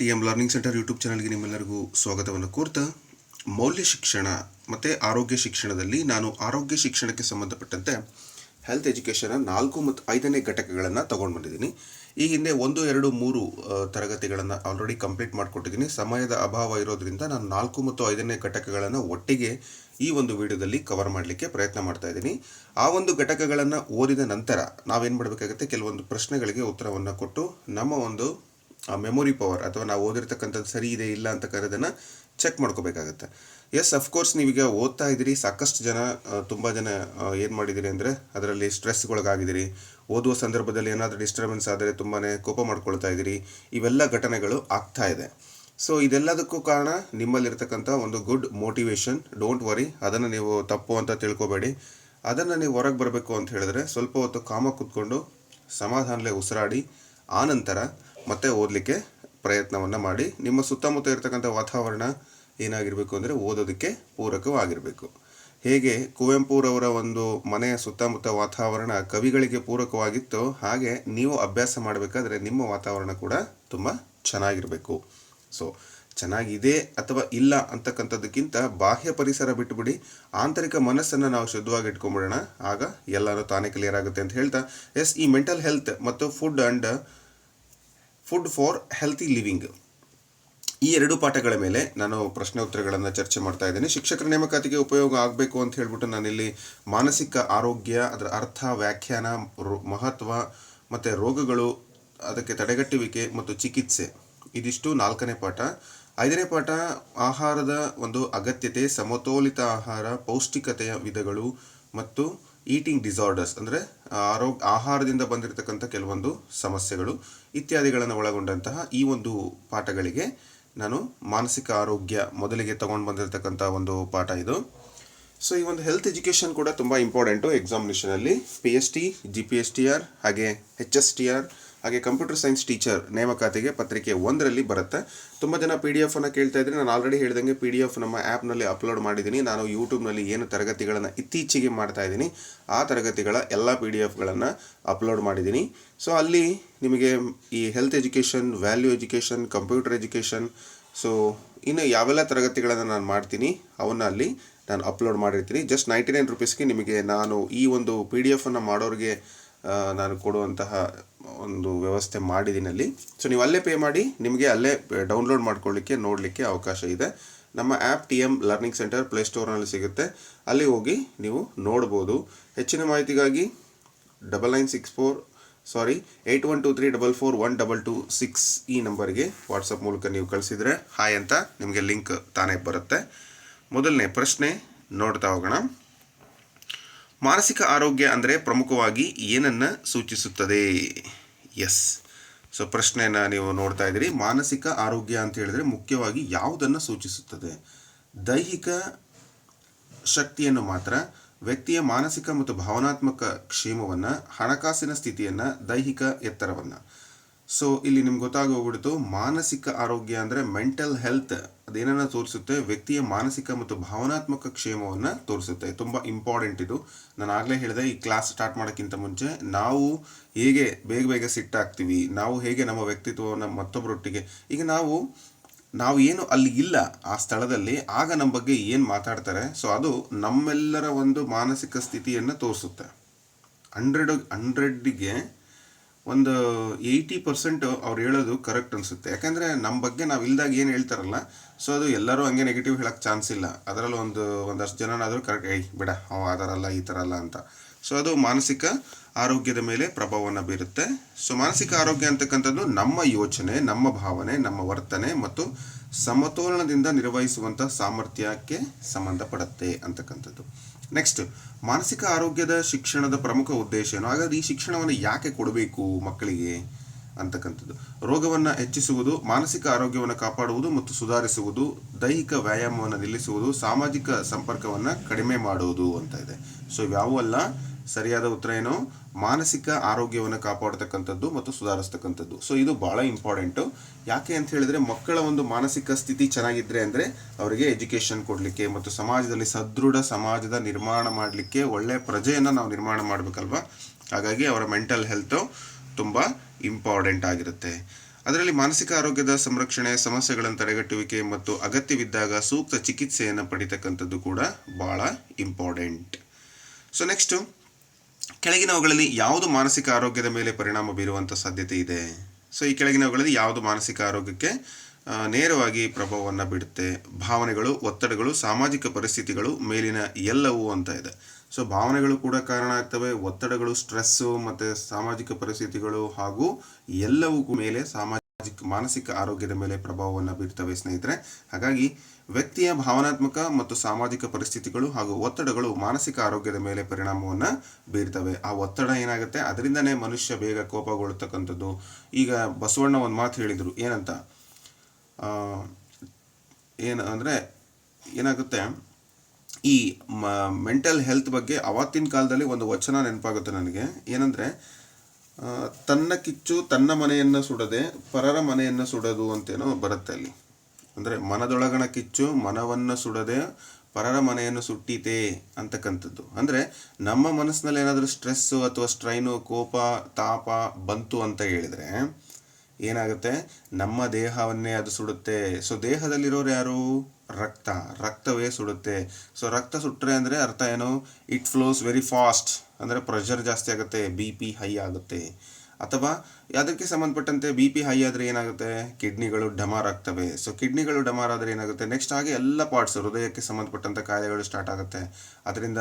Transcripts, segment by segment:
T M learning centre YouTube ಚಾನಲ್ಗೆ ನಿಮ್ಮೆಲ್ಲರಿಗೂ ಸ್ವಾಗತವನ್ನು ಕೋರ್ತಾ, ಮೌಲ್ಯ ಶಿಕ್ಷಣ ಮತ್ತು ಆರೋಗ್ಯ ಶಿಕ್ಷಣದಲ್ಲಿ ನಾನು ಆರೋಗ್ಯ ಶಿಕ್ಷಣಕ್ಕೆ ಸಂಬಂಧಪಟ್ಟಂತೆ ಹೆಲ್ತ್ ಎಜುಕೇಷನ್ನ 4 ಮತ್ತು 5ನೇ ಘಟಕಗಳನ್ನು ತೊಗೊಂಡು ಬಂದಿದ್ದೀನಿ. ಈ ಹಿಂದೆ 1, 2, 3 ತರಗತಿಗಳನ್ನು ಆಲ್ರೆಡಿ ಕಂಪ್ಲೀಟ್ ಮಾಡಿಕೊಟ್ಟಿದ್ದೀನಿ. ಸಮಯದ ಅಭಾವ ಇರೋದ್ರಿಂದ ನಾನು 4 ಮತ್ತು 5ನೇ ಘಟಕಗಳನ್ನು ಒಟ್ಟಿಗೆ ಈ ಒಂದು ವಿಡಿಯೋದಲ್ಲಿ ಕವರ್ ಮಾಡಲಿಕ್ಕೆ ಪ್ರಯತ್ನ ಮಾಡ್ತಾ ಇದ್ದೀನಿ. ಆ ಒಂದು ಘಟಕಗಳನ್ನು ಓದಿದ ನಂತರ ನಾವೇನು ಮಾಡಬೇಕಾಗುತ್ತೆ, ಕೆಲವೊಂದು ಪ್ರಶ್ನೆಗಳಿಗೆ ಉತ್ತರವನ್ನು ಕೊಟ್ಟು ನಮ್ಮ ಒಂದು ಮೆಮೊರಿ ಪವರ್ ಅಥವಾ ನಾವು ಓದಿರ್ತಕ್ಕಂಥದ್ದು ಸರಿ ಇದೆ ಇಲ್ಲ ಅಂತಕ್ಕಂಥದ್ದನ್ನು ಚೆಕ್ ಮಾಡ್ಕೋಬೇಕಾಗತ್ತೆ. ಎಸ್, ಅಫ್ಕೋರ್ಸ್ ನೀವೀಗ ಓದ್ತಾ ಇದ್ದೀರಿ, ಸಾಕಷ್ಟು ಜನ ತುಂಬ ಜನ ಏನು ಮಾಡಿದ್ದೀರಿ ಅಂದರೆ ಅದರಲ್ಲಿ ಸ್ಟ್ರೆಸ್ಗೊಳಗಾಗಿದ್ದೀರಿ. ಓದುವ ಸಂದರ್ಭದಲ್ಲಿ ಏನಾದರೂ ಡಿಸ್ಟರ್ಬೆನ್ಸ್ ಆದರೆ ತುಂಬಾ ಕೋಪ ಮಾಡ್ಕೊಳ್ತಾ ಇದ್ದೀರಿ. ಇವೆಲ್ಲ ಘಟನೆಗಳು ಆಗ್ತಾ ಇದೆ. ಸೊ ಇದೆಲ್ಲದಕ್ಕೂ ಕಾರಣ ನಿಮ್ಮಲ್ಲಿರ್ತಕ್ಕಂಥ ಒಂದು ಗುಡ್ ಮೋಟಿವೇಶನ್. ಡೋಂಟ್ ವರಿ, ಅದನ್ನು ನೀವು ತಪ್ಪು ಅಂತ ತಿಳ್ಕೊಬೇಡಿ. ಅದನ್ನು ನೀವು ಹೊರಗೆ ಬರಬೇಕು ಅಂತ ಹೇಳಿದ್ರೆ ಸ್ವಲ್ಪ ಹೊತ್ತು ಕಾಮ ಕೂತ್ಕೊಂಡು ಸಮಾಧಾನಲೇ ಉಸಿರಾಡಿ ಆನಂತರ ಮತ್ತೆ ಓದಲಿಕ್ಕೆ ಪ್ರಯತ್ನವನ್ನು ಮಾಡಿ. ನಿಮ್ಮ ಸುತ್ತಮುತ್ತ ಇರತಕ್ಕಂಥ ವಾತಾವರಣ ಏನಾಗಿರಬೇಕು ಅಂದರೆ ಓದೋದಕ್ಕೆ ಪೂರಕವಾಗಿರಬೇಕು. ಹೇಗೆ ಕುವೆಂಪುರವರ ಒಂದು ಮನೆಯ ಸುತ್ತಮುತ್ತ ವಾತಾವರಣ ಕವಿಗಳಿಗೆ ಪೂರಕವಾಗಿತ್ತು, ಹಾಗೆ ನೀವು ಅಭ್ಯಾಸ ಮಾಡಬೇಕಾದ್ರೆ ನಿಮ್ಮ ವಾತಾವರಣ ಕೂಡ ತುಂಬ ಚೆನ್ನಾಗಿರಬೇಕು. ಸೊ ಚೆನ್ನಾಗಿದೆ ಅಥವಾ ಇಲ್ಲ ಅಂತಕ್ಕಂಥದ್ದಕ್ಕಿಂತ ಬಾಹ್ಯ ಪರಿಸರ ಬಿಟ್ಟುಬಿಡಿ, ಆಂತರಿಕ ಮನಸ್ಸನ್ನು ನಾವು ಶುದ್ಧವಾಗಿ ಇಟ್ಕೊಂಡ್ಬಿಡೋಣ, ಆಗ ಎಲ್ಲರೂ ತಾನೇ ಕ್ಲಿಯರ್ ಆಗುತ್ತೆ ಅಂತ ಹೇಳ್ತಾ, ಎಸ್, ಈ ಮೆಂಟಲ್ ಹೆಲ್ತ್ ಮತ್ತು ಫುಡ್ ಫಾರ್ ಹೆಲ್ತಿ ಲಿವಿಂಗ್ ಈ 2 ಪಾಠಗಳ ಮೇಲೆ ನಾನು ಪ್ರಶ್ನೆ ಉತ್ತರಗಳನ್ನು ಚರ್ಚೆ ಮಾಡ್ತಾ ಇದ್ದೀನಿ. ಶಿಕ್ಷಕರ ನೇಮಕಾತಿಗೆ ಉಪಯೋಗ ಆಗಬೇಕು ಅಂತ ಹೇಳ್ಬಿಟ್ಟು ನಾನಿಲ್ಲಿ ಮಾನಸಿಕ ಆರೋಗ್ಯ, ಅದರ ಅರ್ಥ, ವ್ಯಾಖ್ಯಾನ, ಮಹತ್ವ ಮತ್ತು ರೋಗಗಳು, ಅದಕ್ಕೆ ತಡೆಗಟ್ಟುವಿಕೆ ಮತ್ತು ಚಿಕಿತ್ಸೆ, ಇದಿಷ್ಟು 4ನೇ ಪಾಠ. 5ನೇ ಪಾಠ ಆಹಾರದ ಒಂದು ಅಗತ್ಯತೆ, ಸಮತೋಲಿತ ಆಹಾರ, ಪೌಷ್ಟಿಕತೆಯ ವಿಧಗಳು ಮತ್ತು ಈಟಿಂಗ್ ಡಿಸಾರ್ಡರ್ಸ್ ಅಂದರೆ ಆಹಾರದಿಂದ ಬಂದಿರತಕ್ಕಂಥ ಕೆಲವೊಂದು ಸಮಸ್ಯೆಗಳು ಇತ್ಯಾದಿಗಳನ್ನು ಒಳಗೊಂಡಂತಹ ಈ ಒಂದು ಪಾಠಗಳಿಗೆ ನಾನು ಮಾನಸಿಕ ಆರೋಗ್ಯ ಮೊದಲಿಗೆ ತಗೊಂಡು ಬಂದಿರತಕ್ಕಂಥ ಒಂದು ಪಾಠ ಇದು. ಸೊ ಈ ಒಂದು ಹೆಲ್ತ್ ಎಜುಕೇಷನ್ ಕೂಡ ತುಂಬ ಇಂಪಾರ್ಟೆಂಟು. ಎಕ್ಸಾಮಿನೇಷನಲ್ಲಿ PST, GPSTR ಹಾಗೆ HSTR ಹಾಗೆ ಕಂಪ್ಯೂಟರ್ ಸೈನ್ಸ್ ಟೀಚರ್ ನೇಮಕಾತಿಗೆ ಪತ್ರಿಕೆ 1ರಲ್ಲಿ ಬರುತ್ತೆ. ತುಂಬ ಜನ PDF ಅನ್ನು ಕೇಳ್ತಾ ಇದ್ದೀನಿ. ನಾನು ಆಲ್ರೆಡಿ ಹೇಳ್ದಂಗೆ PDF ನಮ್ಮ ಆ್ಯಪ್ನಲ್ಲಿ ಅಪ್ಲೋಡ್ ಮಾಡಿದ್ದೀನಿ. ನಾನು ಯೂಟ್ಯೂಬ್ನಲ್ಲಿ ಏನು ತರಗತಿಗಳನ್ನು ಇತ್ತೀಚೆಗೆ ಮಾಡ್ತಾ ಇದ್ದೀನಿ ಆ ತರಗತಿಗಳ ಎಲ್ಲ PDFಗಳನ್ನು ಅಪ್ಲೋಡ್ ಮಾಡಿದ್ದೀನಿ. ಸೊ ಅಲ್ಲಿ ನಿಮಗೆ ಈ health education, value education, computer education, so ಇನ್ನು ಯಾವೆಲ್ಲ ತರಗತಿಗಳನ್ನು ನಾನು ಮಾಡ್ತೀನಿ ಅವನ್ನು ಅಲ್ಲಿ ನಾನು ಅಪ್ಲೋಡ್ ಮಾಡಿರ್ತೀನಿ. ಜಸ್ಟ್ 99 ರುಪೀಸ್ಗೆ ನಿಮಗೆ ನಾನು ಈ ಒಂದು PDF ಅನ್ನು ಮಾಡೋರಿಗೆ ನಾನು ಕೊಡುವಂತಹ ಒಂದು ವ್ಯವಸ್ಥೆ ಮಾಡಿದ್ದೀನಿ ಅಲ್ಲಿ. ಸೊ ನೀವು ಅಲ್ಲೇ ಪೇ ಮಾಡಿ ನಿಮಗೆ ಅಲ್ಲೇ ಡೌನ್ಲೋಡ್ ಮಾಡ್ಕೊಳ್ಳಿಕ್ಕೆ ನೋಡಲಿಕ್ಕೆ ಅವಕಾಶ ಇದೆ. ನಮ್ಮ ಆ್ಯಪ್ TM ಲರ್ನಿಂಗ್ ಸೆಂಟರ್ ಪ್ಲೇಸ್ಟೋರ್ನಲ್ಲಿ ಸಿಗುತ್ತೆ, ಅಲ್ಲಿ ಹೋಗಿ ನೀವು ನೋಡ್ಬೋದು. ಹೆಚ್ಚಿನ ಮಾಹಿತಿಗಾಗಿ 8123441226 ಈ ನಂಬರ್ಗೆ ವಾಟ್ಸಪ್ ಮೂಲಕ ನೀವು ಕಳಿಸಿದರೆ ಹಾಯ್ ಅಂತ ನಿಮಗೆ ಲಿಂಕ್ ತಾನೇ ಬರುತ್ತೆ. ಮೊದಲನೇ ಪ್ರಶ್ನೆ ನೋಡ್ತಾ ಹೋಗೋಣ. ಮಾನಸಿಕ ಆರೋಗ್ಯ ಅಂದರೆ ಪ್ರಮುಖವಾಗಿ ಏನನ್ನು ಸೂಚಿಸುತ್ತದೆ? ಎಸ್, ಸೊ ಪ್ರಶ್ನೆಯನ್ನು ನೀವು ನೋಡ್ತಾ ಇದ್ದೀರಿ. ಮಾನಸಿಕ ಆರೋಗ್ಯ ಅಂತ ಹೇಳಿದರೆ ಮುಖ್ಯವಾಗಿ ಯಾವುದನ್ನು ಸೂಚಿಸುತ್ತದೆ? ದೈಹಿಕ ಶಕ್ತಿಯನ್ನು ಮಾತ್ರ, ವ್ಯಕ್ತಿಯ ಮಾನಸಿಕ ಮತ್ತು ಭಾವನಾತ್ಮಕ ಕ್ಷೇಮವನ್ನು, ಹಣಕಾಸಿನ ಸ್ಥಿತಿಯನ್ನು, ದೈಹಿಕ ಎತ್ತರವನ್ನು. ಸೊ ಇಲ್ಲಿ ನಿಮ್ಗೆ ಗೊತ್ತಾಗೋಗ್ಬಿಡ್ತು, ಮಾನಸಿಕ ಆರೋಗ್ಯ ಅಂದರೆ ಮೆಂಟಲ್ ಹೆಲ್ತ್ ಅದೇನನ್ನು ತೋರಿಸುತ್ತೆ? ವ್ಯಕ್ತಿಯ ಮಾನಸಿಕ ಮತ್ತು ಭಾವನಾತ್ಮಕ ಕ್ಷೇಮವನ್ನು ತೋರಿಸುತ್ತೆ. ತುಂಬ ಇಂಪಾರ್ಟೆಂಟ್ ಇದು. ನಾನು ಆಗಲೇ ಹೇಳಿದೆ, ಈ ಕ್ಲಾಸ್ ಸ್ಟಾರ್ಟ್ ಮಾಡೋಕ್ಕಿಂತ ಮುಂಚೆ ನಾವು ಹೇಗೆ ಬೇಗ ಸಿಟ್ಟಾಗ್ತೀವಿ, ನಾವು ಹೇಗೆ ನಮ್ಮ ವ್ಯಕ್ತಿತ್ವವನ್ನು ಮತ್ತೊಬ್ಬರೊಟ್ಟಿಗೆ, ಈಗ ನಾವು ಏನು ಅಲ್ಲಿ ಇಲ್ಲ ಆ ಸ್ಥಳದಲ್ಲಿ, ಆಗ ನಮ್ಮ ಬಗ್ಗೆ ಏನು ಮಾತಾಡ್ತಾರೆ, ಸೊ ಅದು ನಮ್ಮೆಲ್ಲರ ಒಂದು ಮಾನಸಿಕ ಸ್ಥಿತಿಯನ್ನು ತೋರಿಸುತ್ತೆ. 100ಗೆ ಒಂದು 80% ಅವ್ರು ಹೇಳೋದು ಕರೆಕ್ಟ್ ಅನಿಸುತ್ತೆ. ಯಾಕಂದರೆ ನಮ್ಮ ಬಗ್ಗೆ ನಾವು ಇಲ್ದಾಗ ಏನು ಹೇಳ್ತಾರಲ್ಲ, ಸೊ ಅದು ಎಲ್ಲರೂ ಹಂಗೆ ನೆಗೆಟಿವ್ ಹೇಳೋಕ್ಕೆ ಚಾನ್ಸ್ ಇಲ್ಲ. ಅದರಲ್ಲಿ ಒಂದಷ್ಟು ಜನನಾದರೂ ಕರೆಕ್ಟ್, ಬಿಡ ಅವ ಆ ಥರ ಅಲ್ಲ ಈ ಥರ ಅಲ್ಲ ಅಂತ. ಸೊ ಅದು ಮಾನಸಿಕ ಆರೋಗ್ಯದ ಮೇಲೆ ಪ್ರಭಾವವನ್ನು ಬೀರುತ್ತೆ. ಸೊ ಮಾನಸಿಕ ಆರೋಗ್ಯ ಅಂತಕ್ಕಂಥದ್ದು ನಮ್ಮ ಯೋಚನೆ, ನಮ್ಮ ಭಾವನೆ, ನಮ್ಮ ವರ್ತನೆ ಮತ್ತು ಸಮತೋಲನದಿಂದ ನಿರ್ವಹಿಸುವಂಥ ಸಾಮರ್ಥ್ಯಕ್ಕೆ ಸಂಬಂಧಪಡುತ್ತೆ ಅಂತಕ್ಕಂಥದ್ದು. ನೆಕ್ಸ್ಟ್, ಮಾನಸಿಕ ಆರೋಗ್ಯದ ಶಿಕ್ಷಣದ ಪ್ರಮುಖ ಉದ್ದೇಶ ಏನು? ಹಾಗಾದರೆ ಈ ಶಿಕ್ಷಣವನ್ನು ಯಾಕೆ ಕೊಡಬೇಕು ಮಕ್ಕಳಿಗೆ ಅಂತಕ್ಕಂಥದ್ದು. ರೋಗವನ್ನು ಹೆಚ್ಚಿಸುವುದು, ಮಾನಸಿಕ ಆರೋಗ್ಯವನ್ನು ಕಾಪಾಡುವುದು ಮತ್ತು ಸುಧಾರಿಸುವುದು, ದೈಹಿಕ ವ್ಯಾಯಾಮವನ್ನು ನಿಲ್ಲಿಸುವುದು, ಸಾಮಾಜಿಕ ಸಂಪರ್ಕವನ್ನು ಕಡಿಮೆ ಮಾಡುವುದು ಅಂತ ಇದೆ. ಸೊ ಇವ್ಯಾವಲ್ಲ, ಸರಿಯಾದ ಉತ್ತರ ಏನು? ಮಾನಸಿಕ ಆರೋಗ್ಯವನ್ನು ಕಾಪಾಡ್ತಕ್ಕಂಥದ್ದು ಮತ್ತು ಸುಧಾರಿಸ್ತಕ್ಕಂಥದ್ದು. ಸೊ ಇದು ಭಾಳ ಇಂಪಾರ್ಟೆಂಟು. ಯಾಕೆ ಅಂತ ಹೇಳಿದರೆ, ಮಕ್ಕಳ ಒಂದು ಮಾನಸಿಕ ಸ್ಥಿತಿ ಚೆನ್ನಾಗಿದ್ದರೆ ಅಂದರೆ ಅವರಿಗೆ ಎಜುಕೇಷನ್ ಕೊಡಲಿಕ್ಕೆ ಮತ್ತು ಸಮಾಜದಲ್ಲಿ ಸದೃಢ ಸಮಾಜದ ನಿರ್ಮಾಣ ಮಾಡಲಿಕ್ಕೆ, ಒಳ್ಳೆಯ ಪ್ರಜೆಯನ್ನು ನಾವು ನಿರ್ಮಾಣ ಮಾಡಬೇಕಲ್ವ. ಹಾಗಾಗಿ ಅವರ ಮೆಂಟಲ್ ಹೆಲ್ತು ತುಂಬ ಇಂಪಾರ್ಟೆಂಟ್ ಆಗಿರುತ್ತೆ. ಅದರಲ್ಲಿ ಮಾನಸಿಕ ಆರೋಗ್ಯದ ಸಂರಕ್ಷಣೆ, ಸಮಸ್ಯೆಗಳನ್ನು ತಡೆಗಟ್ಟುವಿಕೆ ಮತ್ತು ಅಗತ್ಯವಿದ್ದಾಗ ಸೂಕ್ತ ಚಿಕಿತ್ಸೆಯನ್ನು ಪಡಿತಕ್ಕಂಥದ್ದು ಕೂಡ ಭಾಳ ಇಂಪಾರ್ಟೆಂಟ್. ಸೊ ನೆಕ್ಸ್ಟು, ಕೆಳಗಿನವುಗಳಲ್ಲಿ ಯಾವುದು ಮಾನಸಿಕ ಆರೋಗ್ಯದ ಮೇಲೆ ಪರಿಣಾಮ ಬೀರುವಂಥ ಸಾಧ್ಯತೆ ಇದೆ? ಸೊ ಈ ಕೆಳಗಿನವುಗಳಲ್ಲಿ ಯಾವುದು ಮಾನಸಿಕ ಆರೋಗ್ಯಕ್ಕೆ ನೇರವಾಗಿ ಪ್ರಭಾವವನ್ನು ಬೀರುತ್ತೆ? ಭಾವನೆಗಳು, ಒತ್ತಡಗಳು, ಸಾಮಾಜಿಕ ಪರಿಸ್ಥಿತಿಗಳು, ಮೇಲಿನ ಎಲ್ಲವೂ ಅಂತ ಇದೆ. ಸೊ ಭಾವನೆಗಳು ಕೂಡ ಕಾರಣ ಆಗ್ತವೆ, ಒತ್ತಡಗಳು, ಸ್ಟ್ರೆಸ್ಸು ಮತ್ತು ಸಾಮಾಜಿಕ ಪರಿಸ್ಥಿತಿಗಳು ಹಾಗೂ ಎಲ್ಲವೂ ಮೇಲೆ ಮಾನಸಿಕ ಆರೋಗ್ಯದ ಮೇಲೆ ಪ್ರಭಾವವನ್ನು ಬೀರ್ತವೆ ಸ್ನೇಹಿತರೆ. ಹಾಗಾಗಿ ವ್ಯಕ್ತಿಯ ಭಾವನಾತ್ಮಕ ಮತ್ತು ಸಾಮಾಜಿಕ ಪರಿಸ್ಥಿತಿಗಳು ಹಾಗೂ ಒತ್ತಡಗಳು ಮಾನಸಿಕ ಆರೋಗ್ಯದ ಮೇಲೆ ಪರಿಣಾಮವನ್ನು ಬೀರ್ತವೆ. ಆ ಒತ್ತಡ ಏನಾಗುತ್ತೆ, ಅದರಿಂದನೇ ಮನುಷ್ಯ ಬೇಗ ಕೋಪಗೊಳ್ತಕ್ಕಂಥದ್ದು. ಈಗ ಬಸವಣ್ಣ ಒಂದು ಮಾತು ಹೇಳಿದರು, ಏನಂತ ಅಂದರೆ ಏನಾಗುತ್ತೆ, ಈ ಮೆಂಟಲ್ ಹೆಲ್ತ್ ಬಗ್ಗೆ ಅವತ್ತಿನ ಕಾಲದಲ್ಲಿ ಒಂದು ವಚನ ನೆನಪಾಗುತ್ತೆ ನನಗೆ. ಏನಂದರೆ, ತನ್ನ ಕಿಚ್ಚು ತನ್ನ ಮನೆಯನ್ನು ಸುಡದೆ ಪರರ ಮನೆಯನ್ನು ಸುಡೋದು ಅಂತೇನೋ ಬರುತ್ತೆ ಅಲ್ಲಿ. ಅಂದರೆ ಮನದೊಳಗಣ ಕಿಚ್ಚು ಮನವನ್ನು ಸುಡದೆ ಪರರ ಮನೆಯನ್ನು ಸುಟ್ಟೀತೆ ಅಂತಕ್ಕಂಥದ್ದು. ಅಂದರೆ ನಮ್ಮ ಮನಸ್ಸಿನಲ್ಲಿ ಏನಾದರೂ ಸ್ಟ್ರೆಸ್ಸು ಅಥವಾ ಸ್ಟ್ರೈನು, ಕೋಪ, ತಾಪ ಬಂತು ಅಂತ ಹೇಳಿದರೆ ಏನಾಗುತ್ತೆ, ನಮ್ಮ ದೇಹವನ್ನೇ ಅದು ಸುಡುತ್ತೆ. ಸೊ ದೇಹದಲ್ಲಿರೋರು ಯಾರು? ರಕ್ತವೇ ಸುಡುತ್ತೆ. ಸೊ ರಕ್ತ ಸುಟ್ಟರೆ ಅಂದರೆ ಅರ್ಥ ಏನು? ಇಟ್ ಫ್ಲೋಸ್ ವೆರಿ ಫಾಸ್ಟ್, ಅಂದರೆ ಪ್ರೆಷರ್ ಜಾಸ್ತಿ ಆಗುತ್ತೆ, BP ಹೈ ಆಗುತ್ತೆ. ಅಥವಾ ಅದಕ್ಕೆ ಸಂಬಂಧಪಟ್ಟಂತೆ BP ಹೈ ಆದರೆ ಏನಾಗುತ್ತೆ, ಕಿಡ್ನಿಗಳು ಡಮಾರ್ ಆಗ್ತವೆ. ಸೊ ಕಿಡ್ನಿಗಳು ಡಮಾರ್ ಆದರೆ ಏನಾಗುತ್ತೆ, ನೆಕ್ಸ್ಟ್ ಹಾಗೆ ಎಲ್ಲ ಪಾರ್ಟ್ಸ್, ಹೃದಯಕ್ಕೆ ಸಂಬಂಧಪಟ್ಟಂಥ ಕಾಯಿಲೆಗಳು ಸ್ಟಾರ್ಟ್ ಆಗುತ್ತೆ. ಅದರಿಂದ